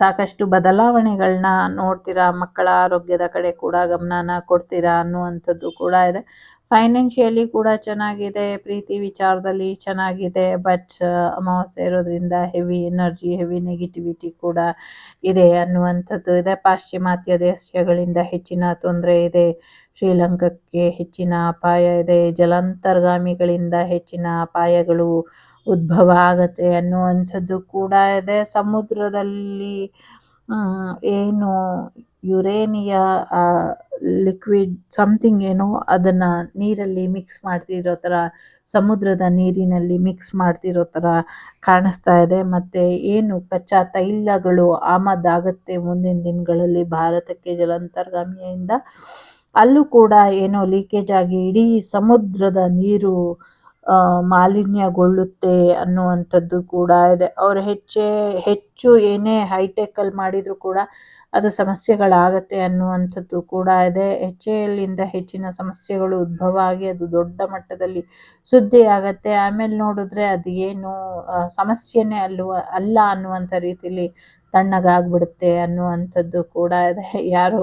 ಸಾಕಷ್ಟು ಬದಲಾವಣೆಗಳನ್ನ ನೋಡ್ತೀರಾ, ಮಕ್ಕಳ ಆರೋಗ್ಯದ ಕಡೆ ಕೂಡ ಗಮನನ ಕೊಡ್ತೀರಾ ಅನ್ನುವಂಥದ್ದು ಕೂಡ ಇದೆ. ಫೈನಾನ್ಷಿಯಲಿ ಕೂಡ ಚೆನ್ನಾಗಿದೆ, ಪ್ರೀತಿ ವಿಚಾರದಲ್ಲಿ ಚೆನ್ನಾಗಿದೆ, ಬಟ್ ಅಮಾವಾಸ್ಯೆ ಇರೋದ್ರಿಂದ ಹೆವಿ ಎನರ್ಜಿ, ಹೆವಿ ನೆಗೆಟಿವಿಟಿ ಕೂಡ ಇದೆ ಅನ್ನುವಂಥದ್ದು ಇದೆ. ಪಾಶ್ಚಿಮಾತ್ಯ ದೇಶಗಳಿಂದ ಹೆಚ್ಚಿನ ತೊಂದರೆ ಇದೆ, ಶ್ರೀಲಂಕಾಕ್ಕೆ ಹೆಚ್ಚಿನ ಅಪಾಯ ಇದೆ, ಜಲಾಂತರ್ಗಾಮಿಗಳಿಂದ ಹೆಚ್ಚಿನ ಅಪಾಯಗಳು ಉದ್ಭವ ಆಗತ್ತೆ ಅನ್ನುವಂಥದ್ದು ಕೂಡ ಇದೆ. ಸಮುದ್ರದಲ್ಲಿ ಏನು ಯುರೇನಿಯಾ ಲಿಕ್ವಿಡ್ ಸಮಥಿಂಗ್ ಏನೋ ಅದನ್ನು ನೀರಲ್ಲಿ ಮಿಕ್ಸ್ ಮಾಡ್ತಿರೋ ಥರ, ಸಮುದ್ರದ ನೀರಿನಲ್ಲಿ ಮಿಕ್ಸ್ ಮಾಡ್ತಿರೋ ಥರ ಕಾಣಿಸ್ತಾ ಇದೆ. ಮತ್ತು ಏನು ಕಚ್ಚಾ ತೈಲಗಳು ಆಮದಾಗತ್ತೆ ಮುಂದಿನ ದಿನಗಳಲ್ಲಿ ಭಾರತಕ್ಕೆ ಜಲಾಂತರ್ಗಾಮಿಯಿಂದ, ಅಲ್ಲೂ ಕೂಡ ಏನೋ ಲೀಕೇಜ್ ಆಗಿ ಇಡೀ ಸಮುದ್ರದ ನೀರು ಮಾಲಿನ್ಯಗೊಳ್ಳುತ್ತೆ ಅನ್ನುವಂಥದ್ದು ಕೂಡ ಇದೆ. ಅವ್ರು ಹೆಚ್ಚು ಏನೇ ಹೈಟೆಕ್ಕಲ್ಲಿ ಮಾಡಿದರೂ ಕೂಡ ಅದು ಸಮಸ್ಯೆಗಳಾಗತ್ತೆ ಅನ್ನುವಂಥದ್ದು ಕೂಡ ಇದೆ. HALಯಿಂದ ಹೆಚ್ಚಿನ ಸಮಸ್ಯೆಗಳು ಉದ್ಭವ ಆಗಿ ಅದು ದೊಡ್ಡ ಮಟ್ಟದಲ್ಲಿ ಸುದ್ದಿ ಆಗತ್ತೆ. ಆಮೇಲೆ ನೋಡಿದ್ರೆ ಅದು ಏನು ಸಮಸ್ಯೆನೇ ಅಲ್ಲ ಅನ್ನುವಂಥ ರೀತಿಯಲ್ಲಿ ತಣ್ಣಗಾಗ್ಬಿಡುತ್ತೆ ಅನ್ನುವಂಥದ್ದು ಕೂಡ ಇದೆ. ಯಾರು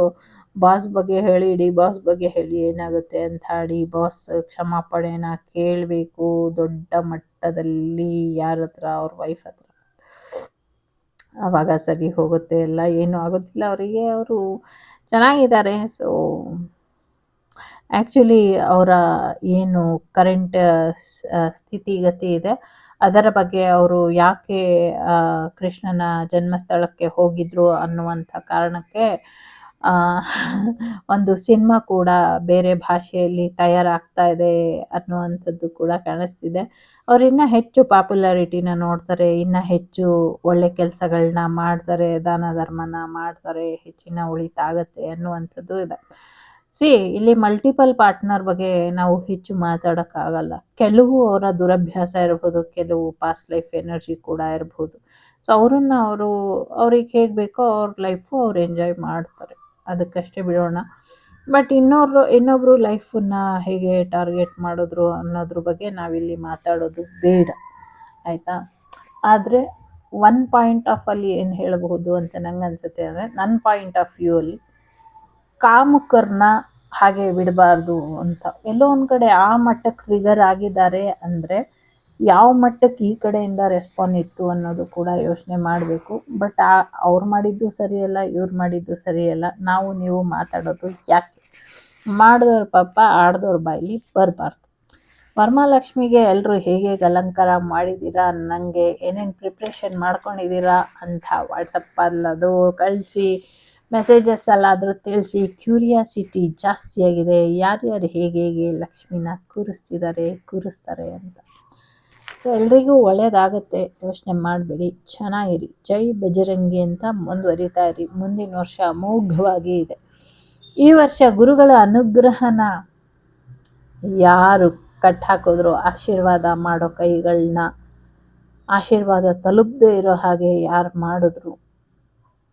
ಬಾಸ್ ಬಗ್ಗೆ ಹೇಳಿ ಡಿ ಬಾಸ್ ಬಗ್ಗೆ ಹೇಳಿ ಏನಾಗುತ್ತೆ ಅಂತ ಡಿ ಬಾಸ್ ಕ್ಷಮಾಪಣೆನ ಕೇಳಬೇಕು ದೊಡ್ಡ ಮಟ್ಟದಲ್ಲಿ ಯಾರ ಹತ್ರ, ಅವ್ರ ವೈಫ್ ಹತ್ರ. ಆವಾಗ ಸರಿ ಹೋಗುತ್ತೆ ಎಲ್ಲ, ಏನೂ ಆಗೋದಿಲ್ಲ ಅವರಿಗೆ. ಅವರು ಚೆನ್ನಾಗಿದ್ದಾರೆ. ಸೊ ಆ್ಯಕ್ಚುಲಿ ಅವರ ಏನು ಕರೆಂಟ್ ಸ್ಥಿತಿಗತಿ ಇದೆ ಅದರ ಬಗ್ಗೆ ಅವರು ಯಾಕೆ ಕೃಷ್ಣನ ಜನ್ಮಸ್ಥಳಕ್ಕೆ ಹೋಗಿದ್ರು ಅನ್ನುವಂಥ ಕಾರಣಕ್ಕೆ ಒಂದು ಸಿನಿಮಾ ಕೂಡ ಬೇರೆ ಭಾಷೆಯಲ್ಲಿ ತಯಾರಾಗ್ತಾ ಇದೆ ಅನ್ನುವಂಥದ್ದು ಕೂಡ ಕಾಣಿಸ್ತಿದೆ. ಅವ್ರು ಇನ್ನೂ ಹೆಚ್ಚು ಪಾಪ್ಯುಲಾರಿಟಿನ ನೋಡ್ತಾರೆ, ಇನ್ನೂ ಹೆಚ್ಚು ಒಳ್ಳೆ ಕೆಲಸಗಳನ್ನ ಮಾಡ್ತಾರೆ, ದಾನ ಧರ್ಮನ ಮಾಡ್ತಾರೆ, ಹೆಚ್ಚಿನ ಉಳಿತಾಗತ್ತೆ ಅನ್ನುವಂಥದ್ದು ಇದೆ. ಇಲ್ಲಿ ಮಲ್ಟಿಪಲ್ ಪಾರ್ಟ್ನರ್ ಬಗ್ಗೆ ನಾವು ಹೆಚ್ಚು ಮಾತಾಡೋಕ್ಕಾಗಲ್ಲ. ಕೆಲವು ಅವರ ದುರಭ್ಯಾಸ ಇರ್ಬೋದು, ಕೆಲವು ಪಾಸ್ಟ್ ಲೈಫ್ ಎನರ್ಜಿ ಕೂಡ ಇರ್ಬೋದು. ಸೊ ಅವ್ರಿಗೆ ಹೇಗೆ ಬೇಕೋ ಅವ್ರ ಲೈಫು ಅವ್ರು ಎಂಜಾಯ್ ಮಾಡ್ತಾರೆ, ಅದಕ್ಕಷ್ಟೇ ಬಿಡೋಣ. ಬಟ್ ಇನ್ನೊಬ್ರು ಲೈಫನ್ನ ಹೇಗೆ ಟಾರ್ಗೆಟ್ ಮಾಡಿದ್ರು ಅನ್ನೋದ್ರ ಬಗ್ಗೆ ನಾವಿಲ್ಲಿ ಮಾತಾಡೋದು ಬೇಡ, ಆಯಿತಾ? ಆದರೆ ಒನ್ ಪಾಯಿಂಟ್ ಆಫ್ ಅಲ್ಲಿ ಏನು ಹೇಳಬಹುದು ಅಂತ ನಂಗೆ ಅನ್ಸುತ್ತೆ ಅಂದರೆ, ನನ್ನ ಪಾಯಿಂಟ್ ಆಫ್ ವ್ಯೂ ಅಲ್ಲಿ ಕಾಮುಕರನ್ನ ಹಾಗೆ ಬಿಡಬಾರ್ದು ಅಂತ. ಎಲ್ಲೋ ಒಂದು ಕಡೆ ಆ ಮಟ್ಟಕ್ಕೆ ಟ್ರಿಗರ್ ಆಗಿದ್ದಾರೆ ಅಂದರೆ ಯಾವ ಮಟ್ಟಕ್ಕೆ ಈ ಕಡೆಯಿಂದ ರೆಸ್ಪಾನ್ಸ್ ಇತ್ತು ಅನ್ನೋದು ಕೂಡ ಯೋಚನೆ ಮಾಡಬೇಕು. ಬಟ್ ಅವ್ರು ಮಾಡಿದ್ದು ಸರಿಯಲ್ಲ, ಇವ್ರು ಮಾಡಿದ್ದು ಸರಿಯಲ್ಲ. ನೀವು ಮಾತಾಡೋದು ಯಾಕೆ? ಮಾಡಿದವ್ರ ಪಾಪ ಆಡ್ದವ್ರ ಬಾಯಲ್ಲಿ ಬರಬಾರ್ದು. ವರಮಹಾಲಕ್ಷ್ಮಿಗೆ ಎಲ್ಲರೂ ಹೇಗೆ ಅಲಂಕಾರ ಮಾಡಿದ್ದೀರಾ, ನನಗೆ ಏನೇನು ಪ್ರಿಪ್ರೇಷನ್ ಮಾಡ್ಕೊಂಡಿದ್ದೀರಾ ಅಂತ ವಾಟ್ಸಪ್ಪಲ್ಲಾದರೂ ಕಳಿಸಿ, ಮೆಸೇಜಸ್ ಅಲ್ಲಾದರೂ ತಿಳಿಸಿ. ಕ್ಯೂರಿಯಾಸಿಟಿ ಜಾಸ್ತಿ ಆಗಿದೆ, ಯಾರ್ಯಾರು ಹೇಗೆ ಲಕ್ಷ್ಮಿನ ಕೂರಿಸ್ತಾರೆ ಅಂತ. ಸೊ ಎಲ್ರಿಗೂ ಒಳ್ಳೆಯದಾಗತ್ತೆ, ಯೋಚನೆ ಮಾಡಬೇಡಿ, ಚೆನ್ನಾಗಿರಿ, ಜೈ ಬಜರಂಗಿ ಅಂತ ಮುಂದುವರಿತಾ ಇರಿ. ಮುಂದಿನ ವರ್ಷ ಅಮೋಘವಾಗಿ ಇದೆ. ಈ ವರ್ಷ ಗುರುಗಳ ಅನುಗ್ರಹನ ಯಾರು ಕಟ್ಟಾಕಿದ್ರು, ಆಶೀರ್ವಾದ ಮಾಡೋ ಕೈಗಳನ್ನ ಆಶೀರ್ವಾದ ತಲುಪದೇ ಇರೋ ಹಾಗೆ ಯಾರು ಮಾಡಿದ್ರು,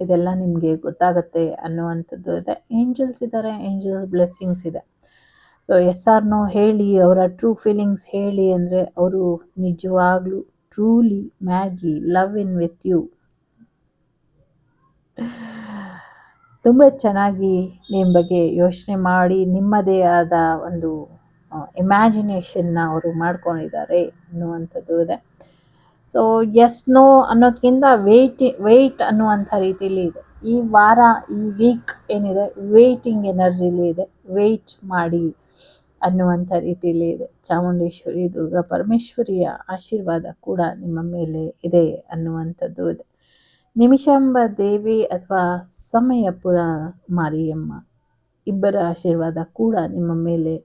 ಇದೆಲ್ಲ ನಿಮಗೆ ಗೊತ್ತಾಗತ್ತೆ ಅನ್ನುವಂಥದ್ದು ಇದೆ. ಏಂಜಲ್ಸ್ ಇದ್ದಾರೆ, ಏಂಜಲ್ಸ್ ಬ್ಲೆಸ್ಸಿಂಗ್ಸ್ ಇದೆ. ಸೊ ಎಸ್ ಆರ್ ನೋ ಹೇಳಿ, ಅವರ ಟ್ರೂ ಫೀಲಿಂಗ್ಸ್ ಹೇಳಿ ಅಂದರೆ ಅವರು ನಿಜವಾಗ್ಲೂ truly madly love in with you. ತುಂಬ ಚೆನ್ನಾಗಿ ನಿಮ್ಮ ಬಗ್ಗೆ ಯೋಚನೆ ಮಾಡಿ ನಿಮ್ಮದೇ ಆದ ಒಂದು ಇಮ್ಯಾಜಿನೇಷನ್ನ ಅವರು ಮಾಡ್ಕೊಂಡಿದ್ದಾರೆ ಅನ್ನುವಂಥದ್ದು ಇದೆ. ಸೊ ಎಸ್ ನೋ ಅನ್ನೋದಕ್ಕಿಂತ ವೆಯ್ಟ್ ಅನ್ನುವಂಥ ರೀತಿಯಲ್ಲಿ ಇದೆ. ಈ ವಾರ, ಈ ವೀಕ್ ಏನಿದೆ, ವೇಟಿಂಗ್ ಎನರ್ಜಿಲಿ ಇದೆ. ವೆಯ್ಟ್ ಮಾಡಿ ಅನ್ನುವಂಥ ರೀತಿಯಲ್ಲಿ ಇದೆ. ಚಾಮುಂಡೇಶ್ವರಿ, ದುರ್ಗಾ ಪರಮೇಶ್ವರಿಯ ಆಶೀರ್ವಾದ ಕೂಡ ನಿಮ್ಮ ಮೇಲೆ ಇದೆ ಅನ್ನುವಂಥದ್ದು ಇದೆ. ನಿಮಿಷಾಂಬ ದೇವಿ ಅಥವಾ ಸಮಯಪುರ ಮಾರಿಯಮ್ಮ ಇಬ್ಬರ ಆಶೀರ್ವಾದ ಕೂಡ ನಿಮ್ಮ ಮೇಲೆ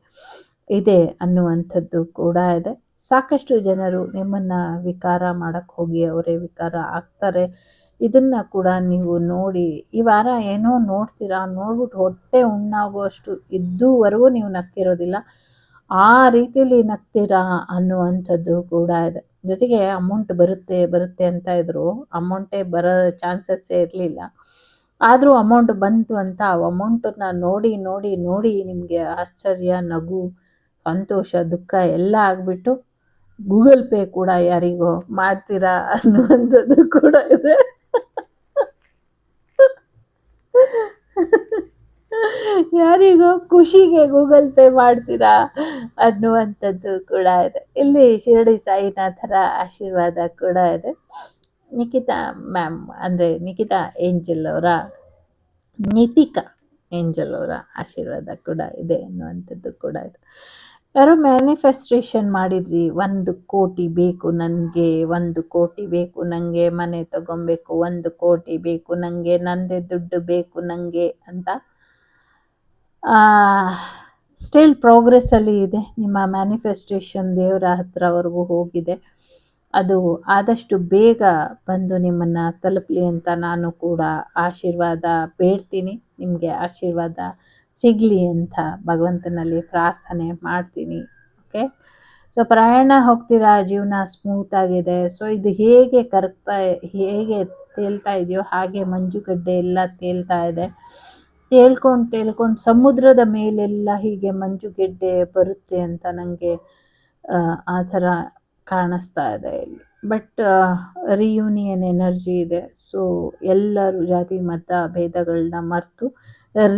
ಇದೆ ಅನ್ನುವಂಥದ್ದು ಕೂಡ ಇದೆ. ಸಾಕಷ್ಟು ಜನರು ನಿಮ್ಮನ್ನು ವಿಕಾರ ಮಾಡೋಕ್ಕೆ ಹೋಗಿ ಅವರೇ ವಿಕಾರ ಆಗ್ತಾರೆ. ಇದನ್ನು ಕೂಡ ನೀವು ನೋಡಿ, ಈ ವಾರ ಏನೋ ನೋಡ್ತೀರಾ, ನೋಡ್ಬಿಟ್ಟು ಹೊಟ್ಟೆ ಹುಣ್ಣಾಗುವಷ್ಟು ಇದುವರೆಗೂ ನೀವು ನಕ್ಕಿರೋದಿಲ್ಲ, ಆ ರೀತಿಯಲ್ಲಿ ನಗ್ತೀರಾ ಅನ್ನುವಂಥದ್ದು ಕೂಡ ಇದೆ. ಜೊತೆಗೆ ಅಮೌಂಟ್ ಬರುತ್ತೆ ಅಂತ ಇದ್ರು, ಅಮೌಂಟೇ ಬರೋ ಚಾನ್ಸಸ್ಸೇ ಇರಲಿಲ್ಲ. ಆದರೂ ಅಮೌಂಟ್ ಬಂತು ಅಂತ ಅಮೌಂಟನ್ನು ನೋಡಿ ನೋಡಿ ನೋಡಿ ನಿಮಗೆ ಆಶ್ಚರ್ಯ, ನಗು, ಸಂತೋಷ, ದುಃಖ ಎಲ್ಲ ಆಗಿಬಿಟ್ಟು ಗೂಗಲ್ ಪೇ ಕೂಡ ಯಾರಿಗೋ ಮಾಡ್ತೀರಾ ಅನ್ನುವಂಥದ್ದು ಕೂಡ ಇದೆ. ಯಾರಿಗೋ ಖುಷಿಗೆ ಗೂಗಲ್ ಪೇ ಮಾಡ್ತೀರಾ ಅನ್ನುವಂಥದ್ದು ಕೂಡ ಇದೆ. ಇಲ್ಲಿ ಶಿರಡಿ ಸಾಯಿನಾಥರ ಆಶೀರ್ವಾದ ಕೂಡ ಇದೆ. ನಿಖಿತಾ ಮ್ಯಾಮ್ ಅಂದರೆ ನಿಖಿತಾ ಏಂಜಲ್ ಅವರ ನಿತಿಕಾ ಏಂಜಲ್ ಅವರ ಆಶೀರ್ವಾದ ಕೂಡ ಇದೆ ಅನ್ನುವಂಥದ್ದು ಕೂಡ ಇದೆ. ಯಾರೋ ಮ್ಯಾನಿಫೆಸ್ಟೇಷನ್ ಮಾಡಿದ್ರಿ, 1 ಕೋಟಿ ಬೇಕು ನನಗೆ, 1 ಕೋಟಿ ಬೇಕು ನನಗೆ, ಮನೆ ತಗೊಬೇಕು, 1 ಕೋಟಿ ಬೇಕು ನನಗೆ, ನಂದೇ ದುಡ್ಡು ಬೇಕು ನನಗೆ ಅಂತ. ಸ್ಟಿಲ್ ಪ್ರೋಗ್ರೆಸ್ಸಲ್ಲಿ ಇದೆ ನಿಮ್ಮ ಮ್ಯಾನಿಫೆಸ್ಟೇಷನ್, ದೇವರ ಹತ್ರವರೆಗೂ ಹೋಗಿದೆ. ಅದು ಆದಷ್ಟು ಬೇಗ ಬಂದು ನಿಮ್ಮನ್ನು ತಲುಪಲಿ ಅಂತ ನಾನು ಕೂಡ ಆಶೀರ್ವಾದ ಬೇಡ್ತೀನಿ. ನಿಮಗೆ ಆಶೀರ್ವಾದ ಸಿಗಲಿ ಅಂತ ಭಗವಂತನಲ್ಲಿ ಪ್ರಾರ್ಥನೆ ಮಾಡ್ತೀನಿ. ಓಕೆ, ಸೊ ಪ್ರಯಾಣ ಹೋಗ್ತೀರಾ, ಜೀವನ ಸ್ಮೂತ್ ಆಗಿದೆ. ಸೊ ಇದು ಹೇಗೆ ಹೇಗೆ ತೇಲ್ತಾ ಇದೆಯೋ ಹಾಗೆ ಮಂಜುಗಡ್ಡೆ ಎಲ್ಲ ತೇಲ್ತಾ ಇದೆ. ತೇಲ್ಕೊಂಡು ಸಮುದ್ರದ ಮೇಲೆಲ್ಲ ಹೀಗೆ ಮಂಜುಗೆಡ್ಡೆ ಬರುತ್ತೆ ಅಂತ ನನಗೆ ಆ ಥರ ಕಾಣಿಸ್ತಾ ಇದೆ ಇಲ್ಲಿ. ಬಟ್ ರಿಯೂನಿಯನ್ ಎನರ್ಜಿ ಇದೆ. ಸೊ ಎಲ್ಲರೂ ಜಾತಿ ಮತ ಭೇದಗಳನ್ನ ಮರೆತು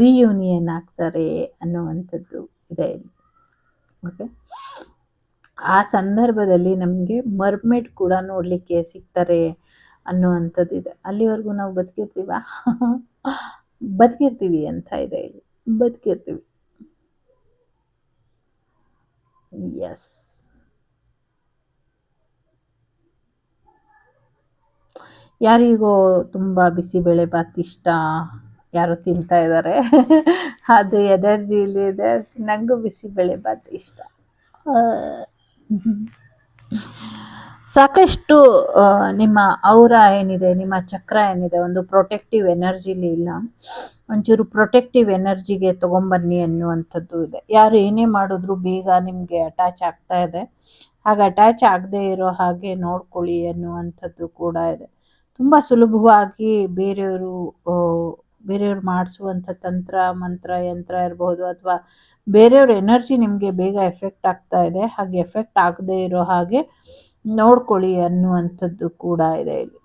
ರಿಯೂನಿಯನ್ ಆಗ್ತಾರೆ ಅನ್ನುವಂಥದ್ದು ಇದೆ ಇಲ್ಲಿ. ಓಕೆ, ಆ ಸಂದರ್ಭದಲ್ಲಿ ನಮಗೆ ಮರ್ಮೇಡ್ ಕೂಡ ನೋಡಲಿಕ್ಕೆ ಸಿಗ್ತಾರೆ ಅನ್ನುವಂಥದ್ದು ಇದೆ. ಅಲ್ಲಿವರೆಗೂ ನಾವು ಬದುಕಿರ್ತೀವಿ ಅಂತ ಇದೆ ಇಲ್ಲಿ. ಬದುಕಿರ್ತೀವಿ. ಎಸ್, ಯಾರಿಗೋ ತುಂಬ ಬಿಸಿಬೇಳೆ ಬಾತ್ ಇಷ್ಟ, ಯಾರೋ ತಿಂತಾ ಇದ್ದಾರೆ. ಅದು ಎನರ್ಜಿ ಇಲ್ಲಿ ಇದೆ. ನನಗೂ ಬಿಸಿಬೇಳೆ ಬಾತ್ ಇಷ್ಟ. ಸಾಕಷ್ಟು ನಿಮ್ಮ ಔರ ಏನಿದೆ, ನಿಮ್ಮ ಚಕ್ರ ಏನಿದೆ, ಒಂದು ಪ್ರೊಟೆಕ್ಟಿವ್ ಎನರ್ಜಿಲಿ ಇಲ್ಲ, ಒಂಚೂರು ಪ್ರೊಟೆಕ್ಟಿವ್ ಎನರ್ಜಿಗೆ ತಗೊಂಬನ್ನಿ ಅನ್ನುವಂಥದ್ದು ಇದೆ. ಯಾರು ಏನೇ ಮಾಡಿದ್ರು ಬೇಗ ನಿಮಗೆ ಅಟ್ಯಾಚ್ ಆಗ್ತಾ ಇದೆ. ಹಾಗೆ ಅಟ್ಯಾಚ್ ಆಗದೆ ಇರೋ ಹಾಗೆ ನೋಡ್ಕೊಳ್ಳಿ ಅನ್ನುವಂಥದ್ದು ಕೂಡ ಇದೆ. ತುಂಬ ಸುಲಭವಾಗಿ ಬೇರೆಯವರು ಮಾಡಿಸುವಂಥ ತಂತ್ರ ಮಂತ್ರ ಯಂತ್ರ ಇರಬಹುದು, ಅಥವಾ ಬೇರೆಯವ್ರ ಎನರ್ಜಿ ನಿಮಗೆ ಬೇಗ ಎಫೆಕ್ಟ್ ಆಗ್ತಾ ಇದೆ. ಹಾಗೆ ಎಫೆಕ್ಟ್ ಆಗದೆ ಇರೋ ಹಾಗೆ ನೋಡ್ಕೊಳ್ಳಿ ಅನ್ನುವಂಥದ್ದು ಕೂಡ ಇದೆ ಇಲ್ಲಿ.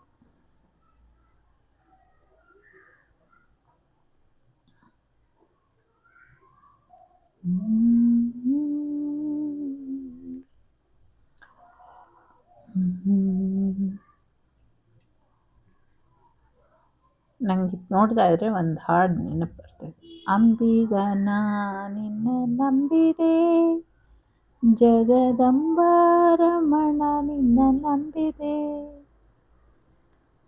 ನಂಗೆ ನೋಡ್ತಾ ಇದ್ರೆ ಒಂದು ಹಾಡು ನೆನಪು ಬರ್ತದೆ. ಅಂಬಿಗನ ನಿನ್ನ ನಂಬಿದೆ, ಜಗದಂಬಾರಮಣ ನಿನ್ನ ನಂಬಿದೆ,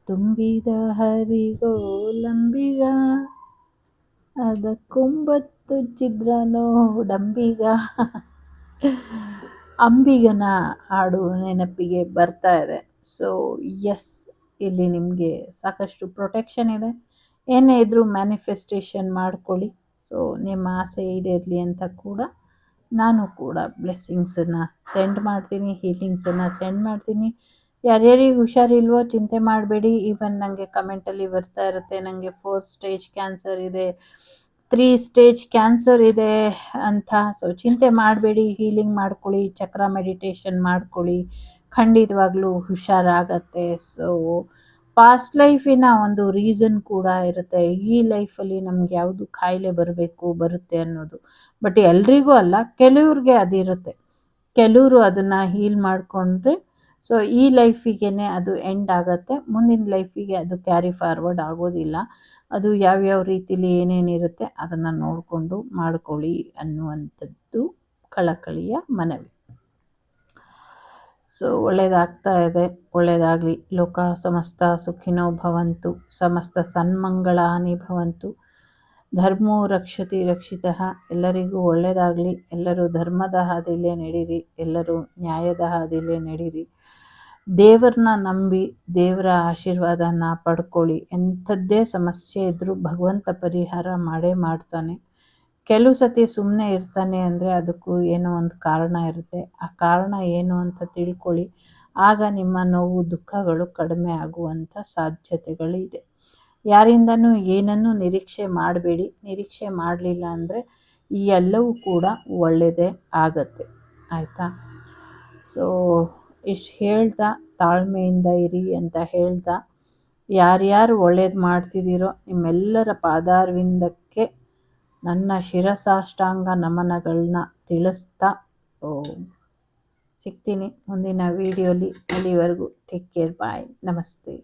ತುಂಬಿದ ಹರಿಗೋಲಂಬಿಗ, ಅದಕ್ಕೊಂಬತ್ತು ಛಿದ್ರ ನೋಡಂಬಿಗ. ಅಂಬಿಗನ ಹಾಡು ನೆನಪಿಗೆ ಬರ್ತಾ ಇದೆ. ಸೊ ಎಸ್, ಇಲ್ಲಿ ನಿಮಗೆ ಸಾಕಷ್ಟು ಪ್ರೊಟೆಕ್ಷನ್ ಇದೆ. ಏನೇ ಇದ್ರೂ ಮ್ಯಾನಿಫೆಸ್ಟೇಷನ್ ಮಾಡ್ಕೊಳ್ಳಿ. ಸೊ ನಿಮ್ಮ ಆಸೆ ಈಡೇರಲಿ ಅಂತ ಕೂಡ ನಾನು ಕೂಡ ಬ್ಲೆಸ್ಸಿಂಗ್ಸನ್ನು ಸೆಂಡ್ ಮಾಡ್ತೀನಿ, ಹೀಲಿಂಗ್ಸನ್ನು ಸೆಂಡ್ ಮಾಡ್ತೀನಿ. ಯಾರ್ಯಾರಿಗೆ ಹುಷಾರಿಲ್ವೋ ಚಿಂತೆ ಮಾಡಬೇಡಿ. ಈವನ್ ನನಗೆ ಕಮೆಂಟಲ್ಲಿ ಬರ್ತಾ ಇರುತ್ತೆ, ನನಗೆ 4 ಸ್ಟೇಜ್ ಕ್ಯಾನ್ಸರ್ ಇದೆ, 3 ಸ್ಟೇಜ್ ಕ್ಯಾನ್ಸರ್ ಇದೆ ಅಂತ. ಸೊ ಚಿಂತೆ ಮಾಡಬೇಡಿ, ಹೀಲಿಂಗ್ ಮಾಡ್ಕೊಳ್ಳಿ, ಚಕ್ರ ಮೆಡಿಟೇಷನ್ ಮಾಡ್ಕೊಳ್ಳಿ, ಖಂಡಿತವಾಗ್ಲೂ ಹುಷಾರಾಗತ್ತೆ. ಸೊ ಪಾಸ್ಟ್ ಲೈಫಿನ ಒಂದು ರೀಸನ್ ಕೂಡ ಇರುತ್ತೆ. ಈ ಲೈಫಲ್ಲಿ ನಮ್ಗೆ ಯಾವುದು ಕಾಯಿಲೆ ಬರುತ್ತೆ ಅನ್ನೋದು. ಬಟ್ ಎಲ್ರಿಗೂ ಅಲ್ಲ, ಕೆಲವ್ರಿಗೆ ಅದಿರುತ್ತೆ. ಕೆಲವರು ಅದನ್ನು ಹೀಲ್ ಮಾಡಿಕೊಂಡ್ರೆ ಸೊ ಈ ಲೈಫಿಗೆ ಅದು ಎಂಡ್ ಆಗುತ್ತೆ. ಮುಂದಿನ ಲೈಫಿಗೆ ಅದು ಕ್ಯಾರಿ ಫಾರ್ವರ್ಡ್ ಆಗೋದಿಲ್ಲ. ಅದು ಯಾವ್ಯಾವ ರೀತಿಲಿ ಏನೇನಿರುತ್ತೆ ಅದನ್ನು ನೋಡಿಕೊಂಡು ಮಾಡ್ಕೊಳ್ಳಿ ಅನ್ನುವಂಥದ್ದು ಕಳಕಳಿಯ ಮನವಿ. ಸೊ ಒಳ್ಳೆಯದಾಗ್ತಾ ಇದೆ, ಒಳ್ಳೆಯದಾಗಲಿ. ಲೋಕ ಸಮಸ್ತ ಸುಖಿನೋ ಭವಂತು, ಸಮಸ್ತ ಸನ್ಮಂಗಳಾನಿ ಭವಂತು, ಧರ್ಮೋ ರಕ್ಷತಿ ರಕ್ಷಿತಃ. ಎಲ್ಲರಿಗೂ ಒಳ್ಳೆಯದಾಗಲಿ. ಎಲ್ಲರೂ ಧರ್ಮದ ಹಾದಿಲೇ ನಡೀರಿ, ಎಲ್ಲರೂ ನ್ಯಾಯದ ಹಾದಿಲೇ ನಡೀರಿ. ದೇವ್ರನ್ನ ನಂಬಿ ದೇವರ ಆಶೀರ್ವಾದನ ಪಡ್ಕೊಳ್ಳಿ. ಎಂಥದ್ದೇ ಸಮಸ್ಯೆ ಇದ್ದರೂ ಭಗವಂತ ಪರಿಹಾರ ಮಾಡೇ ಮಾಡ್ತಾನೆ. ಕೆಲವು ಸತಿ ಸುಮ್ಮನೆ ಇರ್ತಾನೆ ಅಂದರೆ ಅದಕ್ಕೂ ಏನೋ ಒಂದು ಕಾರಣ ಇರುತ್ತೆ. ಆ ಕಾರಣ ಏನು ಅಂತ ತಿಳ್ಕೊಳ್ಳಿ. ಆಗ ನಿಮ್ಮ ನೋವು ದುಃಖಗಳು ಕಡಿಮೆ ಆಗುವಂಥ ಸಾಧ್ಯತೆಗಳಿದೆ. ಯಾರಿಂದನೂ ಏನನ್ನೂ ನಿರೀಕ್ಷೆ ಮಾಡಬೇಡಿ. ನಿರೀಕ್ಷೆ ಮಾಡಲಿಲ್ಲ ಅಂದರೆ ಈ ಎಲ್ಲವೂ ಕೂಡ ಒಳ್ಳೆಯದೇ ಆಗತ್ತೆ, ಆಯಿತಾ? ಸೊ ಇಷ್ಟು ಹೇಳ್ತಾ ತಾಳ್ಮೆಯಿಂದ ಇರಿ ಅಂತ ಹೇಳ್ತಾ, ಯಾರ್ಯಾರು ಒಳ್ಳೇದು ಮಾಡ್ತಿದ್ದೀರೋ ನಿಮ್ಮೆಲ್ಲರ ಪಾದಾರವಿಂದಕ್ಕೆ ನನ್ನ ಶಿರಸಾಷ್ಟಾಂಗ ನಮನಗಳನ್ನ ತಿಳಿಸ್ತಾ ಸಿಗ್ತೀನಿ ಮುಂದಿನ ವಿಡಿಯೋಲಿ. ಅಲ್ಲಿವರೆಗೂ ಟೇಕ್ ಕೇರ್, ಬಾಯ್, ನಮಸ್ತೆ.